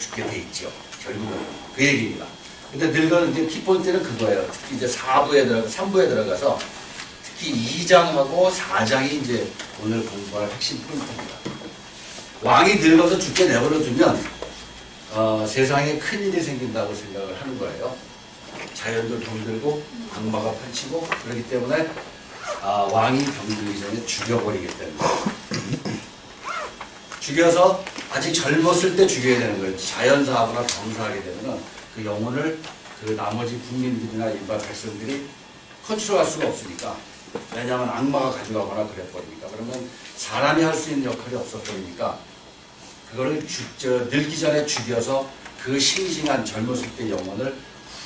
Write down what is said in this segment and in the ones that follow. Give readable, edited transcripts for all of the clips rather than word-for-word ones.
죽게 돼 있죠. 결국은 그 얘기입니다. 근데 늙어는 이제 키포인트는 그거예요. 특히 이제 3부에 들어가서 특히 2장하고 4장이 이제 오늘 공부할 핵심 포인트입니다. 왕이 늙어서 죽게 내버려두면 세상에 큰일이 생긴다고 생각을 하는 거예요. 자연도 병들고 악마가 판치고 그렇기 때문에 왕이 병들기 전에 죽여버리기 때문에 죽여서 아직 젊었을 때 죽여야 되는 거예요. 자연사하거나 범사하게 되면 그 영혼을 그 나머지 국민들이나 일반 백성들이 컨트롤할 수가 없으니까. 왜냐하면 악마가 가져가거나 그래버리니까. 그러면 사람이 할 수 있는 역할이 없어버리니까 그거를 늙기 전에 죽여서 그 싱싱한 젊었을 때 영혼을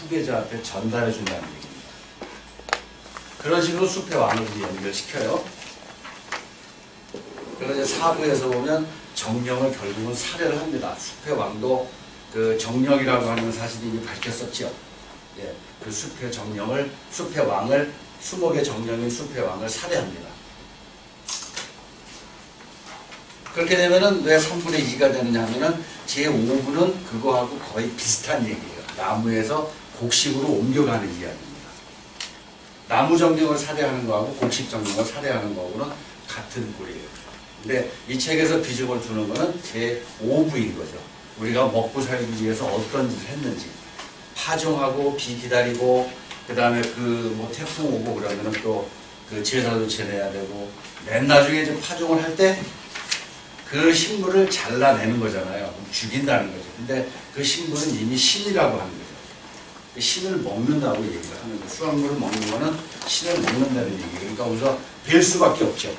후계자한테 전달해 준다는 얘기입니다. 그런 식으로 숲의 왕을 연결시켜요. 그래서 이제 4부에서 보면 정령을 결국은 살해를 합니다. 숲의 왕도 그 정령이라고 하는 사실이 이미 밝혔었죠. 예, 그 숲의 정령을, 숲의 왕을, 수목의 정령인 숲의 왕을 살해합니다. 그렇게 되면은 왜 3분의 2가 되느냐 하면은 제5부는 그거하고 거의 비슷한 얘기예요. 나무에서 곡식으로 옮겨가는 이야기입니다. 나무 정령을 살해하는 거하고 곡식 정령을 살해하는 거하고는 같은 꼴이에요. 근데 이 책에서 비중을 두는 거는 제5부인 거죠. 우리가 먹고 살기 위해서 어떤 짓을 했는지. 파종하고 비 기다리고 그 다음에 그 뭐 태풍 오고 그러면은 또 그 제사도 지내야 되고 맨 나중에 이제 파종을 할 때 그 식물을 잘라내는 거잖아요. 죽인다는 거죠. 근데 그 식물은 이미 신이라고 하는 거죠. 신을 먹는다고 얘기를 하는 거예요. 수확물을 먹는 거는 신을 먹는다는 얘기예요. 그러니까 우선 뵐 수밖에 없죠.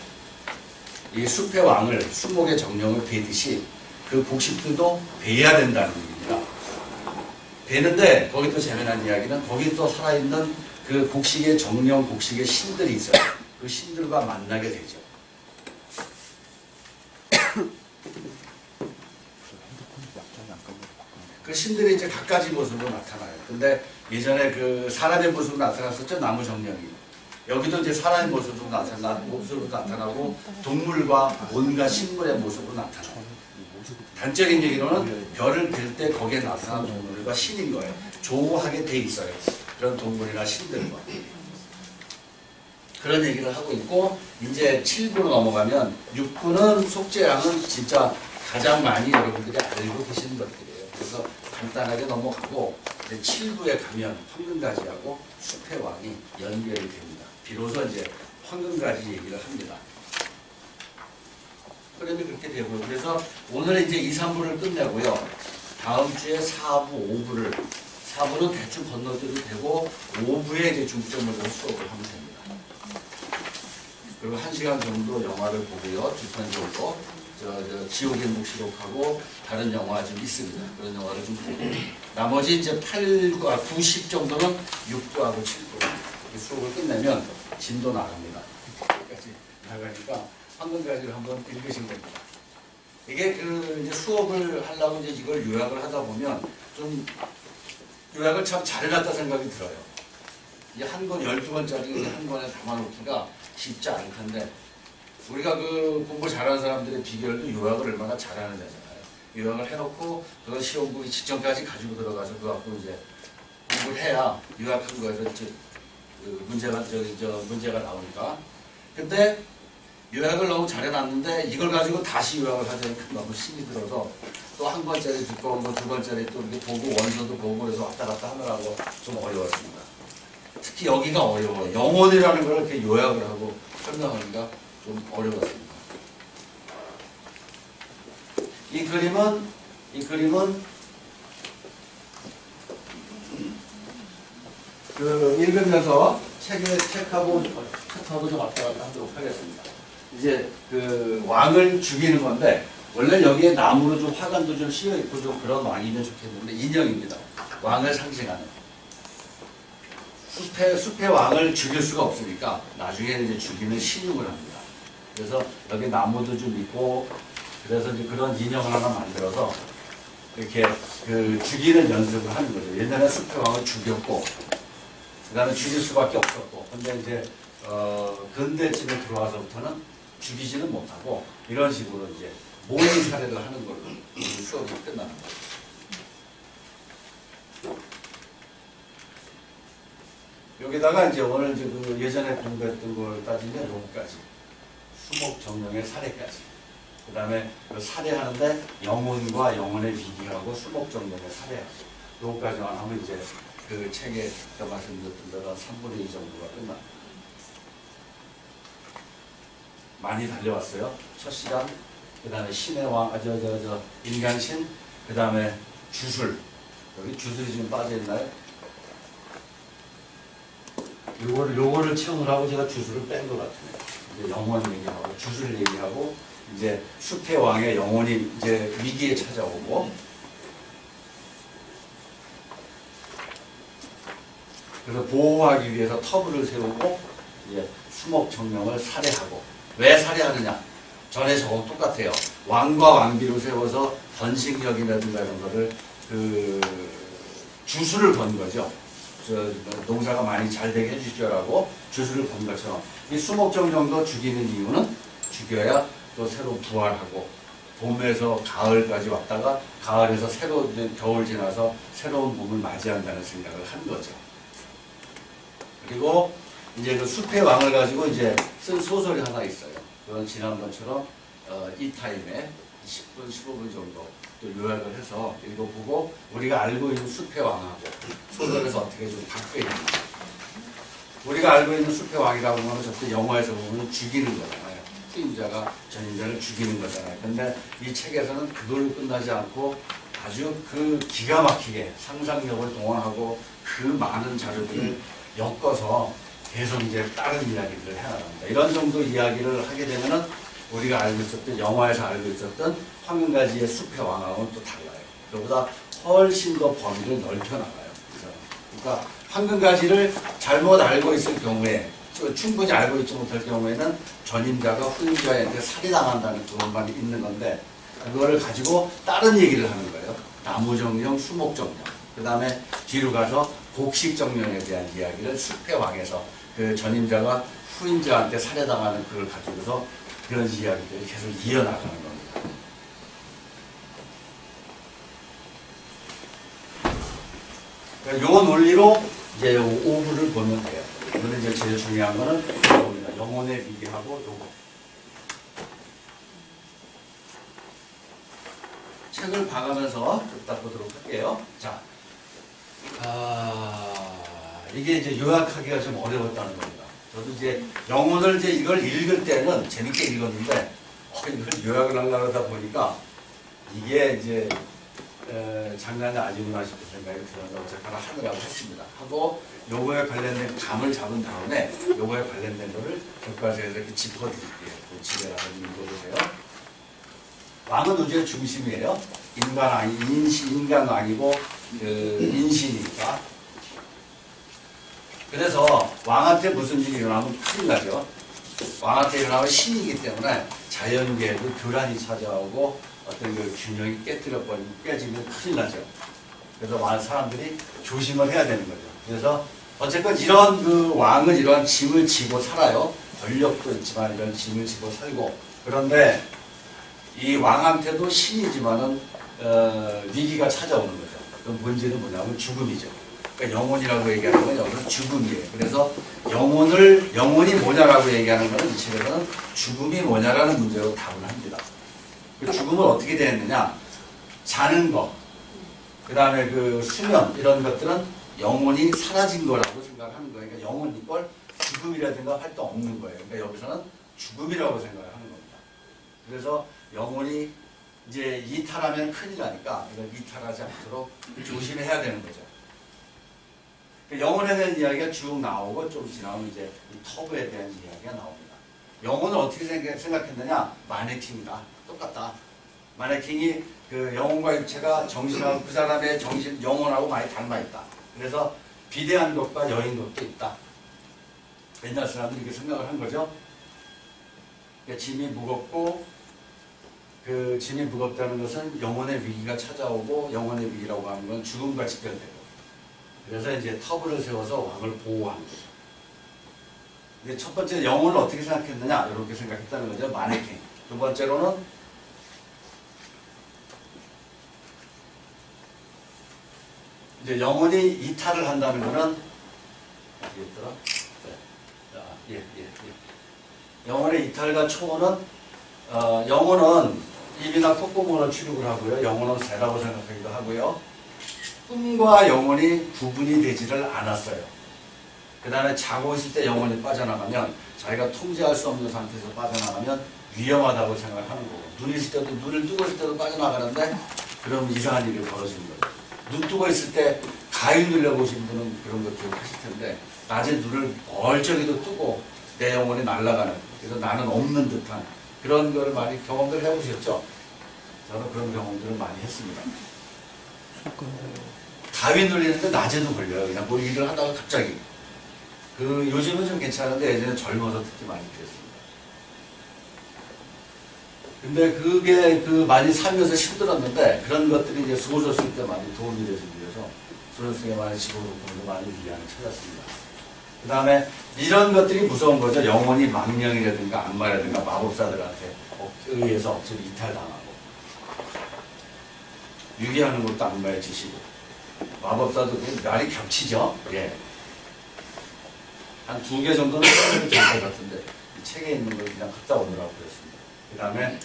이 숲의 왕을, 수목의 정령을 베듯이 그 곡식들도 베야 된다는 얘기입니다. 베는데 거기 또 재미난 이야기는 거기 또 살아있는 그 곡식의 정령, 곡식의 신들이 있어요. 그 신들과 만나게 되죠. 그 신들이 이제 각가지 모습으로 나타나요. 근데 예전에 그 사람의 모습으로 나타났었죠. 나무 정령이. 여기도 이제 사람의 모습으로 나타나고 동물과 온갖 식물의 모습으로 나타나요. 단적인 얘기로는 별을 빌 때 거기에 나타난 동물과 신인 거예요. 조우하게 돼 있어요. 그런 동물이나 신들과. 그런 얘기를 하고 있고 이제 7부로 넘어가면 6부는 속죄양은 진짜 가장 많이 여러분들이 알고 계시는 것들이에요. 그래서 간단하게 넘어가고 이제 7부에 가면 황금가지하고 숲의 왕이 연결이 됩니다. 비로소 이제 황금가지 얘기를 합니다. 그러면 그렇게 되고요. 그래서 오늘 이제 2, 3부를 끝내고요. 다음 주에 4부, 5부를 4부는 대충 건너뛰어도 되고 5부에 이제 중점을 둬서 수업을 하면 됩니다. 그리고 1시간 정도 영화를 보고요. 2편 정도 지옥의 묵시록하고 다른 영화 좀 있습니다. 그런 영화를 좀 보고 나머지 이제 8과 9, 10 정도는 6부하고 7부 이렇게 수업을 끝내면 진도 나갑니다. 여기까지 나가니까 황금가지를 한번 읽으신 겁니다. 이게 그 이제 수업을 하려고 이제 이걸 요약을 하다 보면 좀 요약을 참 잘해놨다 생각이 들어요. 이 한 권 12권짜리 한 권에 담아놓기가 쉽지 않을 텐데 우리가 그 공부 잘하는 사람들의 비결도 요약을 얼마나 잘하는 데잖아요. 요약을 해놓고 그걸 시험 보기 직전까지 가지고 들어가서 그거 갖고 이제 공부를 해야 요약한 거에서 문제가 나오니까. 근데 요약을 너무 잘해놨는데 이걸 가지고 다시 요약을 하자니까 너무 힘이 들어서 또 한 권짜리 듣고 뭐 두 권짜리 또 이렇게 보고 원서도 보고 그래서 왔다 갔다 하느라고 좀 어려웠습니다. 특히 여기가 어려워요. 영혼이라는 걸 이렇게 요약을 하고 설명하기가 좀 어려웠습니다. 이 그림은 그 읽으면서 책하고 컷하고 좀 왔다 갔다 하도록 하겠습니다. 이제 그 왕을 죽이는 건데 원래 여기에 나무로 좀 화관도 좀 씌워 있고 좀 그런 왕이면 좋겠는데 인형입니다. 왕을 상징하는. 숲의 왕을 죽일 수가 없으니까 나중에는 이제 죽이는 신용을 합니다. 그래서 여기 나무도 좀 있고 그래서 이제 그런 인형을 하나 만들어서 이렇게 그 죽이는 연습을 하는 거죠. 옛날에 숲의 왕을 죽였고 그 다음에 죽일 수밖에 없었고 근데 이제 근대쯤에 들어와서부터는 죽이지는 못하고 이런 식으로 이제 모의 살해를 하는 걸로 수업이 끝납니다. 여기다가 이제 오늘 이제 그 예전에 공부했던 걸 따지면 여기까지 수목 정령의 사례까지. 그 다음에 그 사례하는데 영혼과 영혼의 위기하고 수목 정령의 사례하고 여기까지만 하면 이제 그 책에 아까 말씀드렸던 대로 3분의 2 정도가 끝납니다. 많이 달려왔어요. 첫 시간, 그 다음에 신의 왕, 인간신, 그 다음에 주술. 여기 주술이 지금 빠져있나요? 요거를 채우느라고 제가 주술을 뺀 것 같아요. 이제 영혼 얘기하고, 주술 얘기하고, 이제 숲의 왕의 영혼이 이제 위기에 찾아오고, 그래서 보호하기 위해서 터부를 세우고, 이제 수목 정령을 살해하고, 왜 살해하느냐? 전에 저거 똑같아요. 왕과 왕비로 세워서 번식력이라든가 이런 거를 주술을 건 거죠. 농사가 많이 잘 되게 해주시라고 주술을 건 것처럼 이 수목정 정도 죽이는 이유는 죽여야 또 새로 부활하고 봄에서 가을까지 왔다가 가을에서 새로운 겨울 지나서 새로운 봄을 맞이한다는 생각을 한 거죠. 그리고 이제 그 숲의 왕을 가지고 이제 쓴 소설이 하나 있어요. 그건 지난번처럼 이 타임에 10분, 15분 정도 또 요약을 해서 읽어보고 우리가 알고 있는 숲의 왕하고 소설에서 어떻게 좀 바뀌어 있는지. 우리가 알고 있는 숲의 왕이라고 하면 저때 영화에서 보면 죽이는 거잖아요. 후임자가 전임자를 죽이는 거잖아요. 근데 이 책에서는 그걸로 끝나지 않고 아주 그 기가 막히게 상상력을 동원하고 그 많은 자료들을 엮어서 계속 이제 다른 이야기들을 해나갑니다. 이런 정도 이야기를 하게 되면은 우리가 알고 있었던 영화에서 알고 있었던 황금가지의 숲의 왕하고는 또 달라요. 그보다 훨씬 더 범위를 넓혀나가요. 그러니까 황금가지를 잘못 알고 있을 경우에 충분히 알고 있지 못할 경우에는 전임자가 후임자한테 살해당한다는 그것만 있는 건데 그거를 가지고 다른 얘기를 하는 거예요. 나무정령, 수목정령. 그 다음에 뒤로 가서 곡식정령에 대한 이야기를 숲의 왕에서 그 전임자가 후임자한테 살해당하는 그걸 가지고서 그런 이야기들이 계속 이어나가는 겁니다. 그러니까 요 논리로 이제 요 오브를 보면 돼요. 이거는 이제 제일 중요한 거는 이겁니다. 영혼의 위기하고 요거. 책을 봐가면서 딱 보도록 할게요. 자, 이게 이제 요약하기가 좀 어려웠다는 겁니다. 저도 이제 영혼을 이제 이걸 읽을 때는 재밌게 읽었는데 이걸 요약을 하려고 하다 보니까 이게 이제 장난이 아니구나 싶은 생각이 들어서 어쨌거나 하느라고 했습니다. 하고 요거에 관련된 감을 잡은 다음에 요거에 관련된 거를 교과서에서 이렇게 짚어드릴게요. 집에 가서 읽어보세요. 왕은 우주의 중심이에요. 인간 왕이고 인신이니까. 그래서 왕한테 무슨 일이 일어나면 큰일 나죠. 왕한테 일어나면 신이기 때문에 자연계에도 교란이 찾아오고 어떤 그 균형이 깨지면 큰일 나죠. 그래서 많은 사람들이 조심을 해야 되는 거죠. 그래서 어쨌건 이런 그 왕은 이러한 짐을 지고 살아요. 권력도 있지만 이런 짐을 지고 살고. 그런데 이 왕한테도 신이지만은 위기가 찾아오는 거죠. 그 문제는 뭐냐면 죽음이죠. 그러니까 영혼이라고 얘기하는 건 여기서 죽음이에요. 그래서 영혼이 뭐냐라고 얘기하는 것은 이 책에서는 죽음이 뭐냐라는 문제로 답을 합니다. 그 죽음을 어떻게 대했느냐? 자는 거, 그 다음에 그 수면 이런 것들은 영혼이 사라진 거라고 생각하는 거예요. 그러니까 영혼 이걸 죽음이라든가 할 데 없는 거예요. 그러니까 여기서는 죽음이라고 생각을 하는 겁니다. 그래서 영혼이 이제 이탈하면 큰일 나니까 이걸 이탈하지 않도록 조심해야 되는 거죠. 영혼에 대한 이야기가 쭉 나오고 좀 지나면 이제 이 터부에 대한 이야기가 나옵니다. 영혼을 어떻게 생각했느냐? 마네킹이다. 똑같다. 마네킹이 그 영혼과 육체가 정신하고 그 사람의 정신, 영혼하고 많이 닮아있다. 그래서 비대한 것과 여인 것도 있다. 옛날 사람들이 이렇게 생각을 한 거죠. 그러니까 짐이 무겁고 그 짐이 무겁다는 것은 영혼의 위기가 찾아오고 영혼의 위기라고 하는 건 죽음과 직결되고 그래서 이제 터부를 세워서 왕을 보호하는 거죠. 근데 첫 번째 영혼을 어떻게 생각했느냐 이렇게 생각했다는 거죠. 마네킹. 두 번째로는 이제 영혼이 이탈을 한다는 것은 어디였더라? 예. 영혼의 이탈과 초혼은 영혼은 입이나 콧구멍을 출입을 하고요. 영혼은 새라고 생각하기도 하고요. 꿈과 영혼이 구분이 되지를 않았어요. 그 다음에 자고 있을 때 영혼이 빠져나가면 자기가 통제할 수 없는 상태에서 빠져나가면 위험하다고 생각을 하는 거고, 눈이 있을 때도, 눈을 뜨고 있을 때도 빠져나가는데 그럼 이상한 일이 벌어지는 거예요. 눈 뜨고 있을 때 가위 눌려보신 분은 그런 거 기억하실 텐데, 낮에 눈을 멀쩡히도 뜨고 내 영혼이 날아가는, 그래서 나는 없는 듯한 그런 거를 많이 경험들 해보셨죠? 저는 그런 경험들을 많이 했습니다. 가위 눌리는데 낮에도 걸려요. 그냥 뭐 일을 하다가 갑자기. 요즘은 좀 괜찮은데 예전에 젊어서 특히 많이 그랬습니다. 근데 그게 많이 살면서 힘들었는데 그런 것들이 이제 수호조 쓸 때 많이 도움이 되기 위해서 수호조 속에 많이 집어넣고 많이 위안을 찾았습니다. 그 다음에 이런 것들이 무서운 거죠. 영혼이 망령이라든가 악마라든가 마법사들한테 의해서 억지로 이탈당하고, 유기하는 것도 악마의 짓이고, 마법사도 말이 겹치죠. 예. 한 2개 정도는 써야 될 것 같은데 이 책에 있는 걸 그냥 갖다 오느라고 그랬습니다. 그 다음에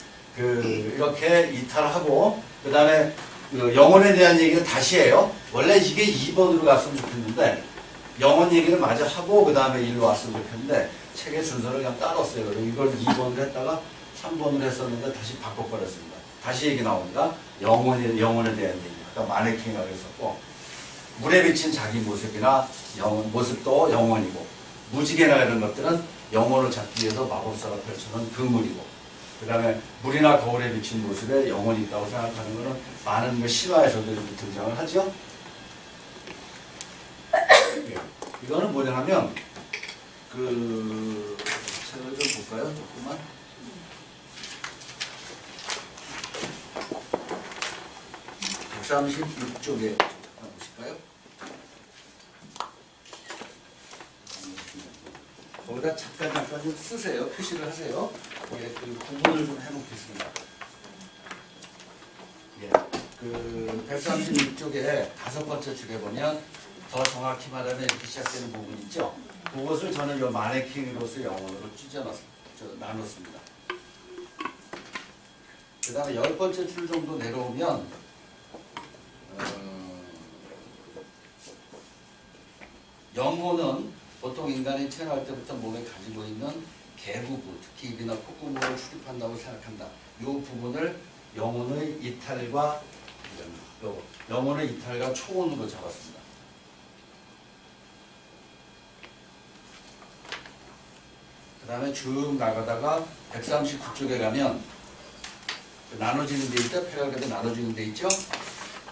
이렇게 이탈하고, 그 다음에 영혼에 대한 얘기를 다시 해요. 원래 이게 2번으로 갔으면 좋겠는데 영혼 얘기를 마저 하고 그 다음에 1로 왔으면 좋겠는데 책의 순서를 그냥 따랐어요. 그래서 이걸 2번으로 했다가 3번으로 했었는데 다시 바꿔버렸습니다. 다시 얘기 나옵니다. 영혼에 대한 얘기. 아까 마네킹이라고 했었고, 물에 비친 자기 모습이나 모습도 영혼이고, 무지개나 이런 것들은 영혼을 잡기 위해서 마법사가 펼쳐놓은 그물이고, 그 다음에 물이나 거울에 비친 모습에 영혼이 있다고 생각하는 것은 많은 실화에서도 이렇게 등장을 하죠. 이거는 뭐냐 하면 책을 좀 볼까요? 조금만. (136쪽에) 보실까요? 거기다 잠깐 좀 쓰세요. 표시를 하세요. 예, 구분을 좀 해놓겠습니다. 예, 136쪽에 5번째 줄에 보면 더 정확히 말하면 이렇게 시작되는 부분 있죠? 그것을 저는 이 마네킹으로서 영혼으로 나눴습니다. 그 다음에 10번째 줄 정도 내려오면 영혼은 보통 인간이 태어날 때부터 몸에 가지고 있는 개부부, 특히 입이나 콧구멍을 출입한다고 생각한다. 이 부분을 영혼의 이탈과 초혼으로 잡았습니다. 그 다음에 쭉 나가다가 139쪽에 가면 나눠지는 데 있죠? 패러그래프 나눠지는 데 있죠?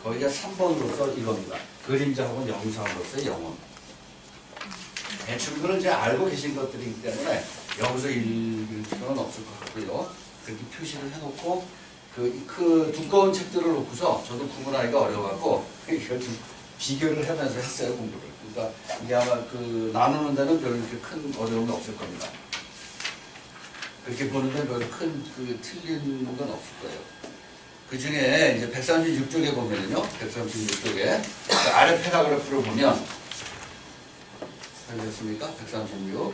거기가 3번으로서 이겁니다. 그림자 혹은 영상으로서의 영혼. 대충 이거는 이제 알고 계신 것들이기 때문에 여기서 읽을 필요는 없을 것 같고요. 그렇게 표시를 해놓고 그 두꺼운 책들을 놓고서 저도 구분하기가 어려워갖고 이걸 좀 비교를 하면서 했어요, 공부를. 그러니까 이게 아마 나누는 데는 별 이렇게 큰 어려움이 없을 겁니다. 그렇게 보는데 별 큰 틀린 건 없을 거예요. 그 중에 이제 136쪽에 보면요, 136쪽에 아래 패러그래프를 보면 알겠습니까? 136.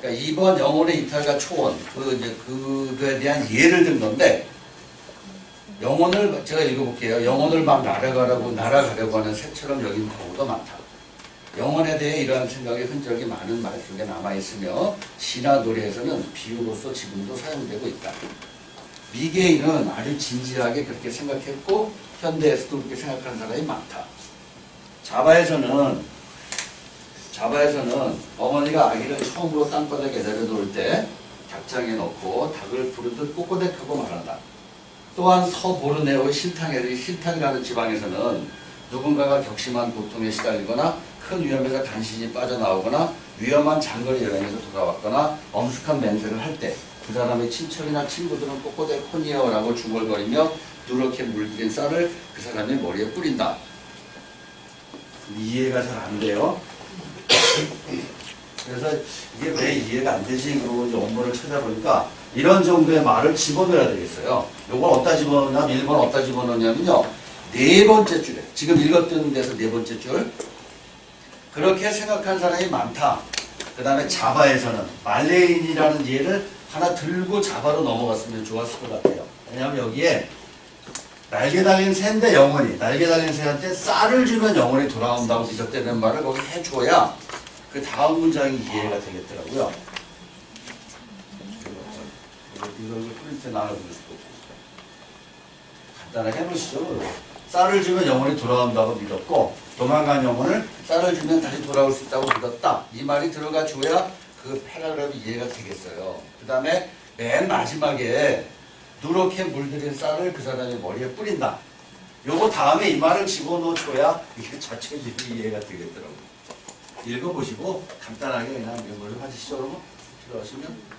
그러니까 2번 영혼의 이탈과 초혼, 그거에 대한 예를 든 건데, 영혼을 제가 읽어볼게요. 영혼을 막 날아가려고 하는 새처럼 여긴 경우도 많다. 영혼에 대해 이러한 생각의 흔적이 많은 말 속에 남아있으며 시나 노래에서는 비유로서 지금도 사용되고 있다. 미개인은 아주 진지하게 그렇게 생각했고 현대에서도 그렇게 생각하는 사람이 많다. 자바에서는 어머니가 아기를 처음으로 땅바닥에 내려놓을 때 닭장에 넣고 닭을 부르듯 꼬꼬댁하고 말한다. 또한 서보르네오의 실탕이라는 지방에서는 누군가가 격심한 고통에 시달리거나 큰 위험에서 간신히 빠져나오거나 위험한 장거리 여행에서 돌아왔거나 엄숙한 맹세를 할 때 그 사람의 친척이나 친구들은 꼬꼬댁 혼이여라고 중얼거리며 누렇게 물들인 쌀을 그 사람의 머리에 뿌린다. 이해가 잘 안 돼요. 그래서 이게 왜 이해가 안 되지? 그러고 이제 원문을 찾아보니까 이런 정도의 말을 집어넣어야 되겠어요. 요걸 어디다 집어넣냐? 1번 어디다 집어넣냐면요. 4번째 줄에, 지금 읽었던 데서 4번째 줄, 그렇게 생각한 사람이 많다. 그 다음에 자바에서는 말레인이라는 예를 하나 들고 자바로 넘어갔으면 좋았을 것 같아요. 왜냐하면 여기에 날개 달린 새인데 영혼이, 날개 달린 새한테 쌀을 주면 영혼이 돌아온다고 믿었다는 말을 거기 해줘야 그 다음 문장이 이해가 되겠더라고요. 이걸 프린트 나눠드릴 수도 없고 간단하게 해보시죠. 쌀을 주면 영혼이 돌아온다고 믿었고 도망간 영혼을 쌀을 주면 다시 돌아올 수 있다고 믿었다. 이 말이 들어가 줘야 그 패러그래프 이해가 되겠어요. 그 다음에 맨 마지막에 누렇게 물들인 쌀을 그 사람의 머리에 뿌린다. 요거 다음에 이 말을 집어넣어줘야 이게 자체적으로 이해가 되겠더라고요. 읽어보시고 간단하게 그냥 메모를 하시죠. 그러면 필요하시면.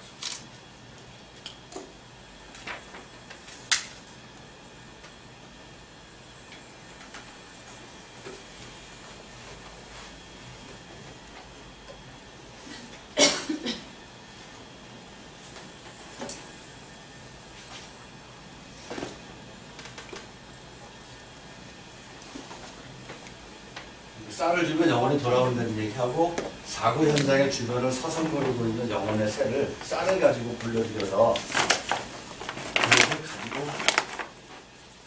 쌀을 주면 영혼이 돌아온다는 얘기하고 사고 현장의 주변을 서성거리고 있는 영혼의 새를 쌀을 가지고 불러들여서 그것을 가지고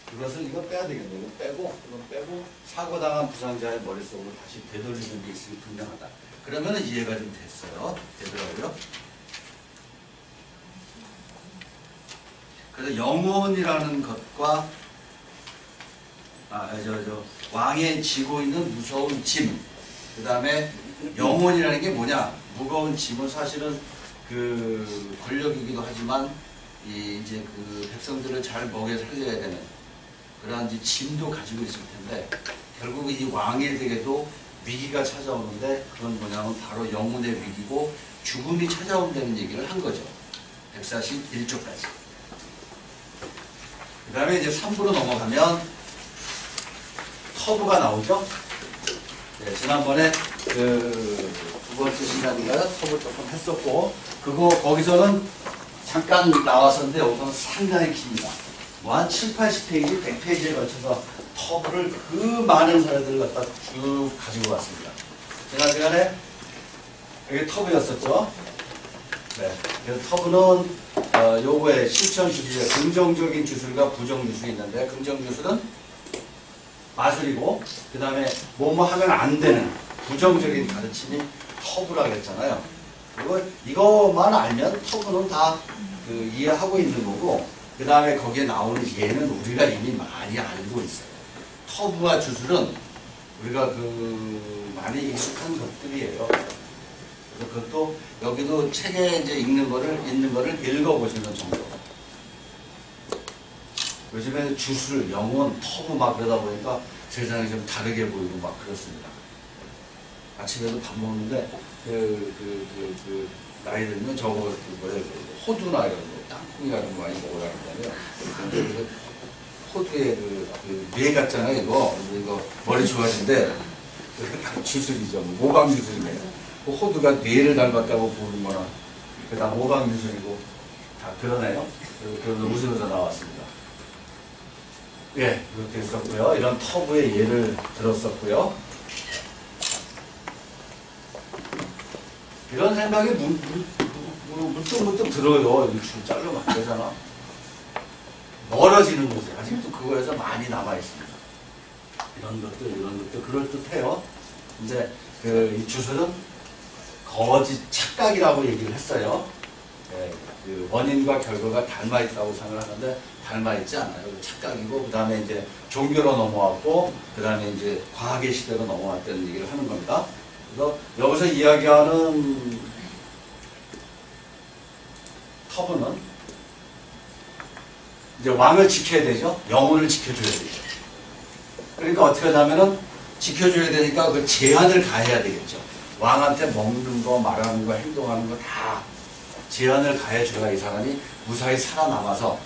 그것을 이거 빼야 되겠네요. 이거 빼고 사고당한 부상자의 머릿속으로 다시 되돌리는 게 있으면 분명하다. 그러면 이해가 좀 됐어요. 되더라고요. 그래서 영혼이라는 것과 왕의 지고 있는 무서운 짐, 그 다음에 영혼이라는 게 뭐냐? 무거운 짐은 사실은 그 권력이기도 하지만 이제 그 백성들을 잘 먹여 살려야 되는 그러한 이제 짐도 가지고 있을 텐데 결국 이 왕에게도 위기가 찾아오는데 그건 뭐냐면 바로 영혼의 위기고 죽음이 찾아온다는 얘기를 한 거죠. 141조까지. 그 다음에 이제 3부로 넘어가면 터부가 나오죠. 네, 지난번에 그 두 번째 시간인가요? 터부 조금 했었고 거기서는 잠깐 나왔었는데 여기서는 상당히 깁니다. 뭐 한 7, 80페이지, 100페이지에 걸쳐서 터부를 그 많은 사례들을 갖다 쭉 가지고 왔습니다. 지난 시간에 여기 터부였었죠. 네, 그래서 터부는 요거에 실천 주술, 긍정적인 주술과 부정 주술이 있는데 긍정 주술은 마술이고 그 다음에 뭐뭐 하면 안 되는 부정적인 가르침이 터부라고 했잖아요. 그리고 이것만 알면 터부는 다 그 이해하고 있는 거고 그 다음에 거기에 나오는 예는 우리가 이미 많이 알고 있어요. 터부와 주술은 우리가 그 많이 익숙한 것들이에요. 그래서 그것도 여기도 책에 이제 있는 거를 읽어보시는 정도. 요즘에 주술, 영혼, 터부 막 그러다 보니까 세상이 좀 다르게 보이고 막 그렇습니다. 아침에도 밥 먹는데 나이 들면 저거 호두나 이런 거, 땅콩이 이런 거 많이 먹으라는 거예요. 호두에 뇌 같잖아요, 이거 머리 좋아하신데 주술이죠, 모방 주술이네요. 호두가 뇌를 닮았다고 보는 거나 그다음 모방 주술이고 다 그러네요. 그래서 웃으면서 나왔습니다. 예, 이렇게 했었고요. 이런 터부의 예를 들었었고요. 이런 생각이 문득 들어요. 이거 줄 자르면 안 되잖아. 멀어지는 거지. 아직도 그거에서 많이 남아있습니다. 이런 것들 그럴듯해요. 근데 이 주술은 거짓 착각이라고 얘기를 했어요. 예, 그 원인과 결과가 닮아있다고 생각을 하는데 닮아있지 않아요. 착각이고 그 다음에 이제 종교로 넘어왔고 그 다음에 이제 과학의 시대로 넘어왔다는 얘기를 하는 겁니다. 그래서 여기서 이야기하는 터부는 이제 왕을 지켜야 되죠. 영혼을 지켜줘야 되죠. 그러니까 어떻게 하냐면은 지켜줘야 되니까 그 제한을 가해야 되겠죠. 왕한테 먹는 거, 말하는 거, 행동하는 거 다 제한을 가해줘야 이 사람이 무사히 살아남아서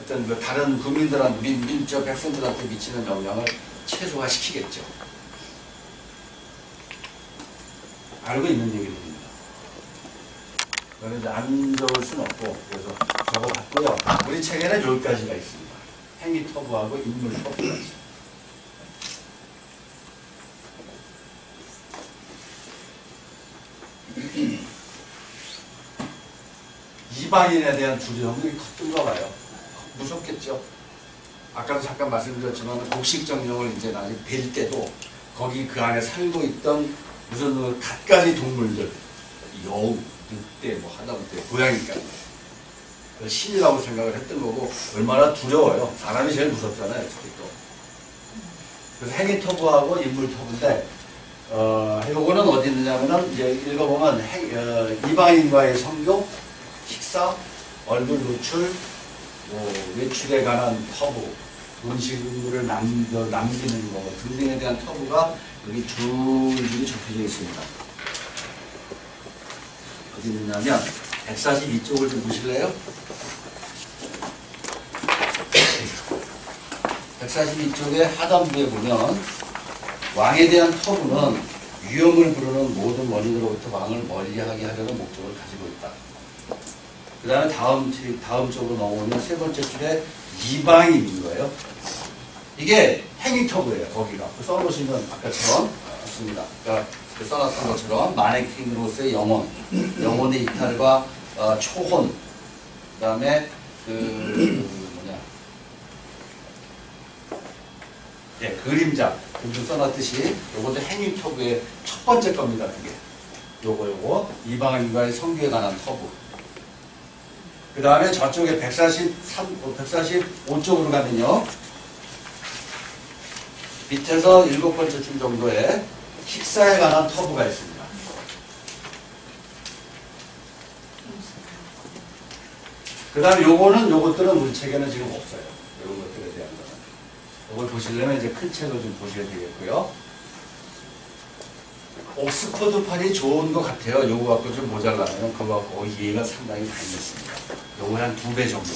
어떤 다른 국민들한테, 민족 백성들한테 미치는 영향을 최소화시키겠죠. 알고 있는 얘기입니다. 그런데 안 적을 수는 없고, 그래서 적어봤고요. 우리 책에는 여기까지가 있습니다. 행위 터부하고 인물 터부까지. 이방인에 대한 두려움이 컸던가 봐요. 무섭겠죠. 아까도 잠깐 말씀드렸지만 곡식 정령을 이제 나중에 뵐 때도 거기 그 안에 살고 있던 무슨 갖가지 동물들, 여우, 늑대, 뭐 하다못해 고양이까지 신이라고 생각을 했던 거고 얼마나 두려워요. 사람이 제일 무섭잖아요. 특히 또. 그래서 행위 터부하고 인물 터부인데 요거는 어디 있느냐면은 이제 읽어보면 이방인과의 성교, 식사, 얼굴 노출, 뭐 외출에 관한 터부, 음식물을 남기는 거 등등에 대한 터부가 여기 줄줄이 적혀져 있습니다. 어디 있느냐면 142쪽을 좀 보실래요? 142쪽의 하단부에 보면 왕에 대한 터부는 위험을 부르는 모든 원인으로부터 왕을 멀리하게 하려는 목적을 가지고 있다. 그 다음에 다음 쪽으로 넘어오면 세 번째 줄에 이방인인 거예요. 이게 행위 터부예요. 거기가. 써놓으시면 아까처럼 있습니다. 그러니까 써놨던 것처럼 마네킹으로서의 영혼, 영혼의 이탈과 초혼, 그 다음에 그림자 등등 써놨듯이 요것도 행위 터부의 첫 번째 겁니다. 그게 요거 이방인과의 성교에 관한 터부. 그 다음에 저쪽에 145쪽으로 가면요. 밑에서 7번째 줄 정도에 식사에 관한 터부가 있습니다. 그 다음에 요것들은 우리 책에는 지금 없어요. 이런 것들에 대한 거는. 이걸 보시려면 이제 큰 책을 좀 보셔야 되겠고요. 옥스퍼드판이 좋은 것 같아요. 요거 갖고 좀 모자라면 그거 갖고 이해가 상당히 많이 됐습니다. 요거 한 2배 정도.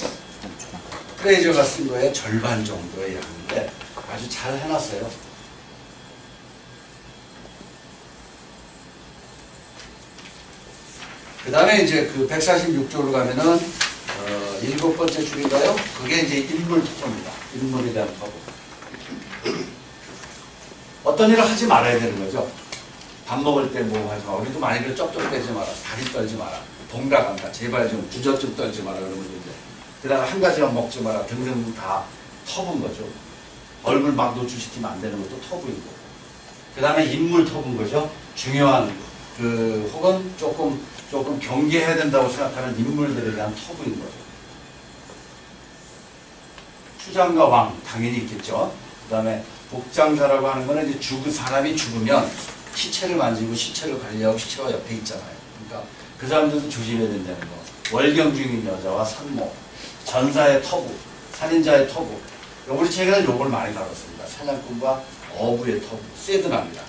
프레이저가 쓴 거에 절반 정도의 양인데 아주 잘 해놨어요. 그 다음에 이제 그 146쪽으로 가면은 7번째 줄인가요? 그게 이제 인물 투표입니다. 인물에 대한 터부. 어떤 일을 하지 말아야 되는 거죠. 밥 먹을 때 뭐 하지 마. 우리도 많이 그래 쩝쩝 빼지 마라. 다리 떨지 마라. 동작한다. 제발 좀 주저 좀 떨지 마라. 그러면 이제 그 다음에 한 가지만 먹지 마라. 등등 다 터부인 거죠. 얼굴 막 노출시키면 안 되는 것도 터부이고. 그 다음에 인물 터부인 거죠. 중요한 혹은 조금 경계해야 된다고 생각하는 인물들에 대한 터부인 거죠. 추장과 왕 당연히 있겠죠. 그 다음에 복장사라고 하는 거는 이제 사람이 죽으면 시체를 만지고 시체를 관리하고 시체가 옆에 있잖아요. 그러니까 그 사람들도 조심해야 된다는 거. 월경 중인 여자와 산모, 전사의 터부, 살인자의 터부. 우리 책에는 요걸 많이 다뤘습니다. 사냥꾼과 어부의 터부, 세드나입니다.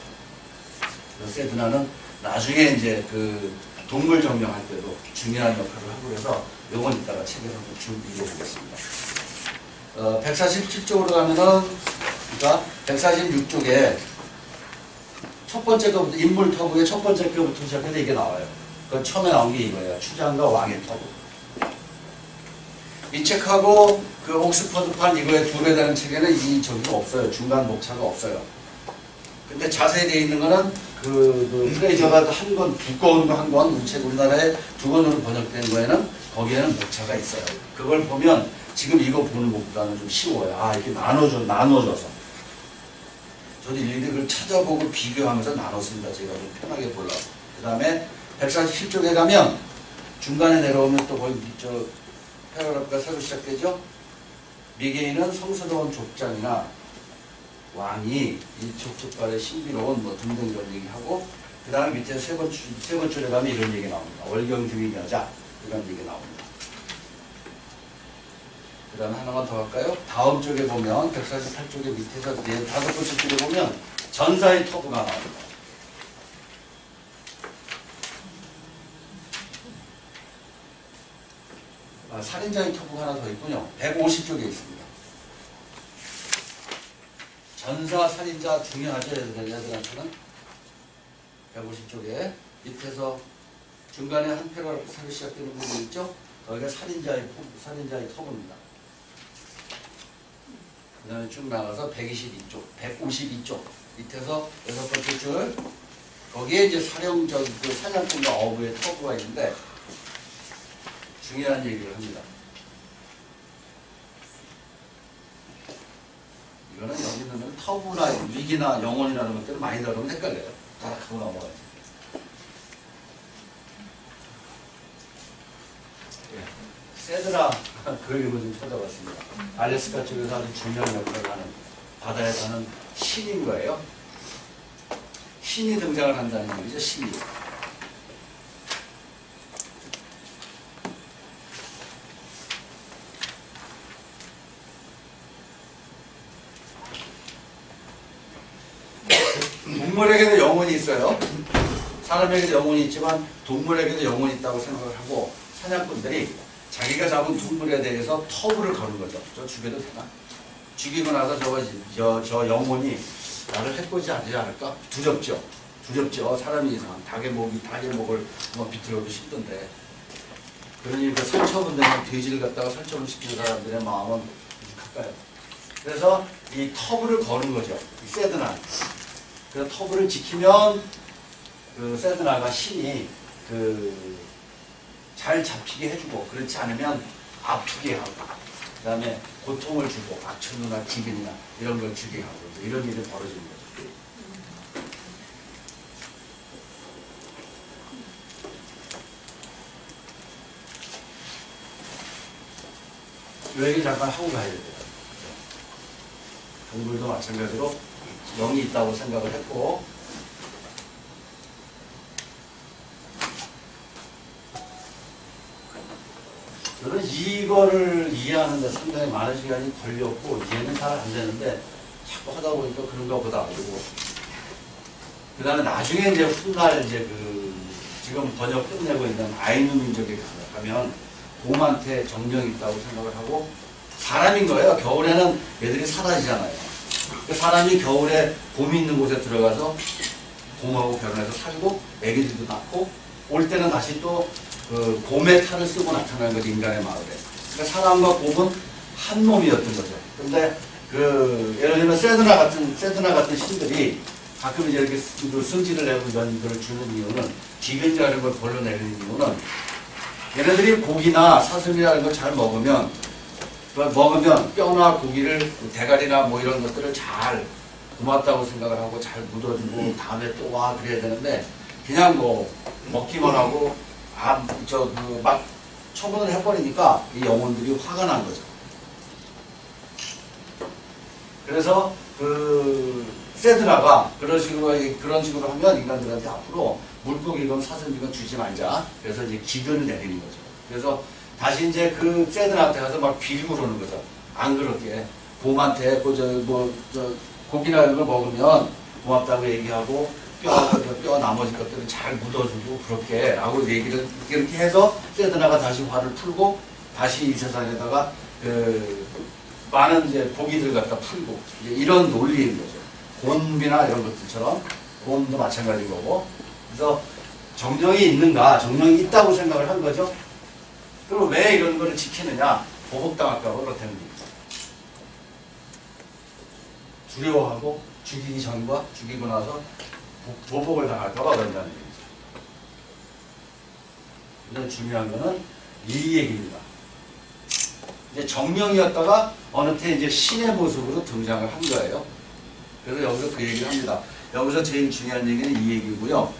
그 세드나는 나중에 이제 그 동물 정령할 때도 중요한 역할을 하고 그래서 요건 이따가 책에서 한번 쭉 읽어보겠습니다. 147쪽으로 가면은, 그러니까 146쪽에 첫 번째 거부터, 인물 터부의 첫 번째 거부터 시작해서 이게 나와요. 그 처음에 나온 게 이거예요. 추장과 왕의 터부. 이 책하고 그 옥스퍼드판 이거에 2배 되는 책에는 저기가 없어요. 중간 목차가 없어요. 근데 자세히 되어 있는 거는 프레이저가 한 권, 두꺼운 거 한 권, 우리나라에 2권으로 번역된 거에는 거기에는 목차가 있어요. 그걸 보면 지금 이거 보는 것보다는 좀 쉬워요. 아, 이렇게 나눠져서. 저도 일일이 그걸 찾아보고 비교하면서 나눴습니다. 제가 좀 편하게 보려고. 그 다음에 147쪽에 가면 중간에 내려오면 또 거기 패러그래프가 새로 시작되죠. 미개인은 성스러운 족장이나 왕이 이 족족발의 신비로운 뭐 등등 이런 얘기하고 그 다음에 밑에 세 번째 줄에 가면 이런 얘기 나옵니다. 월경 중인 여자 이런 얘기 나옵니다. 그 다음에 하나만 더 할까요? 다음 쪽에 보면 148쪽에 밑에서 5번째 줄에 보면 전사의 터부가 나옵니다. 살인자의 터부가 하나 더 있군요. 150쪽에 있습니다. 전사, 살인자 중요하죠. 얘들한테는 150쪽에 밑에서 중간에 한 패러그래프 새로 시작되는 부분이 있죠. 거기가 살인자의 터부입니다. 그 다음에 쭉 나가서 122쪽, 152쪽 밑에서 6번째 줄 거기에 이제 사냥꾼과 어부의 터부가 있는데 중요한 얘기를 합니다. 이거는 여기 있는 터부나 위기나 영혼이라는 것들을 많이 다루면 헷갈려요. 따라가고 넘어가지. 세드나 그 이름을 좀 찾아봤습니다. 알래스카 쪽에서 아주 중요한 역할을 하는 바다에 사는 신인 거예요. 신이 등장을 한다는 얘기죠. 신이. 동물에게도 영혼이 있어요. 사람에게도 영혼이 있지만 동물에게도 영혼이 있다고 생각을 하고 사냥꾼들이 자기가 잡은 동물에 대해서 터부를 거는 거죠. 저 죽여도 되나? 죽이고 나서 저 영혼이 나를 해코지 하지 않을까? 두렵죠. 두렵죠. 사람이 이상 닭의 목을 뭐 비틀어도 힘든데. 그러니 그 살처분되는 돼지를 갖다가 살처분 시키는 사람들의 마음은 가까요. 그래서 이 터부를 거는 거죠. 이 세드나. 그 터부를 지키면 그 세드나가 신이 잘 잡히게 해주고 그렇지 않으면 아프게 하고 그 다음에 고통을 주고 악천후나 기근이나 이런 걸 주게 하고 이런 일이 벌어지는 거죠. 이 얘기 잠깐 하고 가야 돼요. 동물도 마찬가지로 영이 있다고 생각을 했고 저는 이거를 이해하는 데 상당히 많은 시간이 걸렸고 이해는 잘 안 되는데 자꾸 하다 보니까 그런가 보다 그리고 그 다음에 나중에 이제 훗날 이제 지금 번역 끝내고 있는 아이누 민족에 가면 곰한테 정령이 있다고 생각을 하고 사람인 거예요. 겨울에는 얘들이 사라지잖아요. 그 사람이 겨울에 곰이 있는 곳에 들어가서 곰하고 결혼해서 살고 애기들도 낳고 올 때는 다시 또 그 곰의 탈을 쓰고 나타나는 거죠. 인간의 마을에. 그러니까 사람과 곰은 한 몸이었던 거죠. 근데 예를 들면 세드나 같은 신들이 가끔 이제 이렇게 승질을 내고 이런 걸 주는 이유는 기근이라는 걸 벌러내는 이유는 얘네들이 고기나 사슴이라는 걸 잘 먹으면 뼈나 고기를 대가리나 뭐 이런 것들을 잘 고맙다고 생각을 하고 잘 묻어주고 다음에 또 와 그래야 되는데 그냥 뭐 먹기만 하고 막 처분을 해버리니까 이 영혼들이 화가 난 거죠. 그래서 세드나가 그런 식으로 하면 인간들한테 앞으로 물고기건 사슴이건 주지 말자. 그래서 이제 기근을 내리는 거죠. 그래서 다시 이제 그 세드나한테 가서 막 빌고 그러는 거죠. 안 그렇게 곰한테 고기나 이런 걸 먹으면 고맙다고 얘기하고 뼈 나머지 것들은 잘 묻어주고 그렇게 라고 얘기를 이렇게 해서 세드나가 다시 화를 풀고 다시 이 세상에다가 많은 이제 고기들 갖다 풀고 이제 이런 논리인 거죠. 곰이나 이런 것들처럼 곰도 마찬가지인 거고 그래서 정령이 있는가? 정령이 있다고 생각을 한 거죠. 그럼 왜 이런 거를 지키느냐? 보복당할까 봐 그렇다는 얘기죠. 두려워하고 죽이기 전과 죽이고 나서 보복을 당할까 봐 그런다는 얘기죠. 근데 중요한 거는 이 얘기입니다. 이제 정령이었다가 어느 때 이제 신의 모습으로 등장을 한 거예요. 그래서 여기서 그 얘기를 합니다. 여기서 제일 중요한 얘기는 이 얘기고요.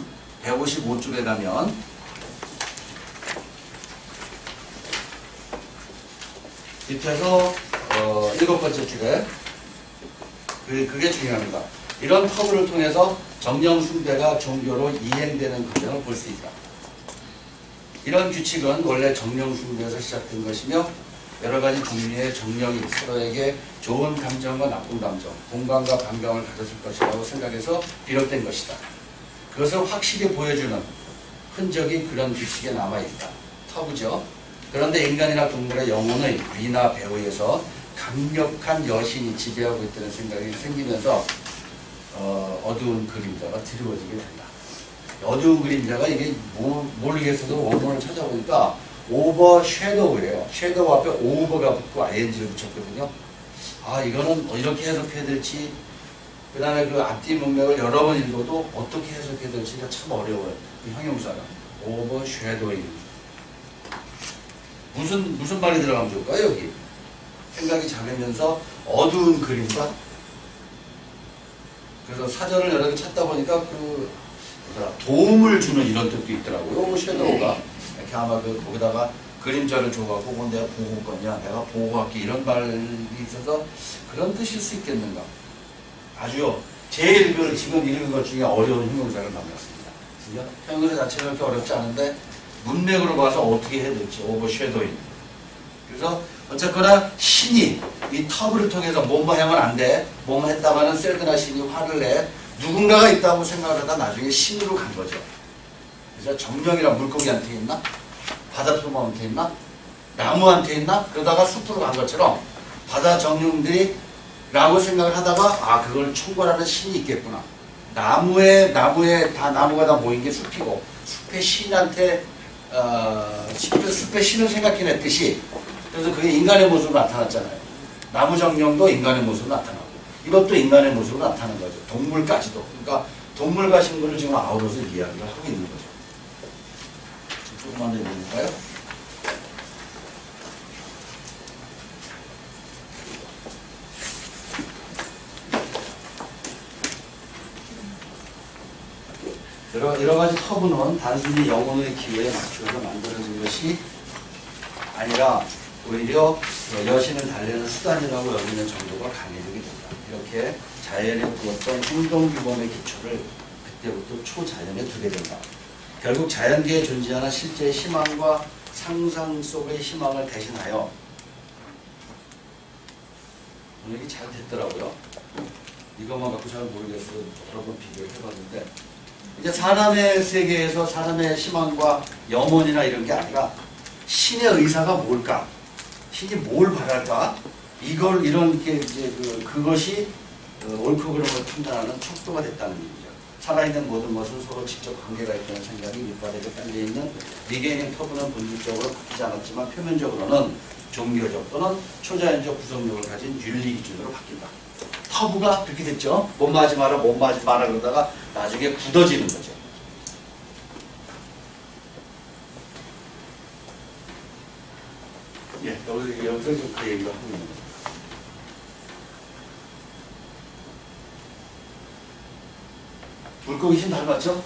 155쪽에 가면 밑에서 7번째 줄에 그게 중요합니다. 이런 터부를 통해서 정령 숭배가 종교로 이행되는 과정을 볼 수 있다. 이런 규칙은 원래 정령 숭배에서 시작된 것이며 여러 가지 종류의 정령이 서로에게 좋은 감정과 나쁜 감정, 공감과 반감을 가졌을 것이라고 생각해서 비롯된 것이다. 그것을 확실히 보여주는 흔적이 그런 규칙에 남아있다. 터부죠. 그런데 인간이나 동물의 영혼의 위나 배후에서 강력한 여신이 지배하고 있다는 생각이 생기면서 어두운 그림자가 드리워지게 된다. 어두운 그림자가 이게 모르겠어서 원문을 찾아보니까 오버 섀도우예요. 섀도우 앞에 오버가 붙고 ing를 붙였거든요. 아 이거는 이렇게 해석해야 될지 그 다음에 그 앞뒤 문맥을 여러 번 읽어도 어떻게 해석해야 될지가 참 어려워요. 그 형용사가 오버 섀도잉. 무슨 말이 들어가면 좋을까요? 여기 생각이 작으면서 어두운 그림과. 그래서 사전을 여러 개 찾다 보니까 도움을 주는 이런 뜻도 있더라고요. 섀도우가 이렇게 아마 거기다가 그림자를 줘갖고 그건 내가 보고 거냐, 내가 보고 갈게 이런 말이 있어서 그런 뜻일 수 있겠는가. 아주 제일 지금 읽은 것 중에 어려운 형용사를 만났습니다. 형용사 자체가 그렇게 어렵지 않은데 문맥으로 봐서 어떻게 해야 될지 오버섀도잉. 그래서 어쨌거나 신이 이 터브를 통해서 뭐뭐 하면 안 돼. 뭐뭐 했다가는 셀드나 신이 화를 내. 누군가가 있다고 생각을 하다 나중에 신으로 간 거죠. 그래서 정령이란 물고기한테 있나? 바다 표범한테 있나? 나무한테 있나? 그러다가 숲으로 간 것처럼 바다 정령들이 라고 생각을 하다가 그걸 총괄하는 신이 있겠구나. 나무가 다 모인 게 숲이고 숲의 신한테 숲의 신을 생각해냈듯이 그래서 그게 인간의 모습으로 나타났잖아요. 나무 정령도 인간의 모습으로 나타나고 이것도 인간의 모습으로 나타나는 거죠. 동물까지도. 그러니까 동물과 식물을 지금 아우러서 이야기를 하고 있는 거죠. 조금만 더 해볼까요? 여러 가지 터부는 단순히 영혼의 기호에 맞추어서 만들어진 것이 아니라 오히려 여신을 달래는 수단이라고 여기는 정도가 강해지게 된다. 이렇게 자연에 두었던 행동규범의 기초를 그때부터 초자연에 두게 된다. 결국 자연계에 존재하는 실제의 희망과 상상 속의 희망을 대신하여 오늘 이게 잘 됐더라고요. 이것만 갖고 잘 모르겠어요. 여러 번 비교를 해봤는데 이제 사람의 세계에서 사람의 희망과 염원이나 이런 게 아니라 신의 의사가 뭘까? 신이 뭘 바랄까? 그것이 옳고 그름을 판단하는 척도가 됐다는 얘기죠. 살아있는 모든 것은 서로 직접 관계가 있다는 생각이 밑바닥에 깔려있는 미개인의 터부는 본질적으로 바뀌지 않았지만 표면적으로는 종교적 또는 초자연적 구성력을 가진 윤리 기준으로 바뀐다. 터부가 그렇게 됐죠. 못 맞지 마라 그러다가 나중에 굳어지는 거죠. 여기서 좀 그 얘기를 하고 있는 거예요. 물고기 신 닮았죠?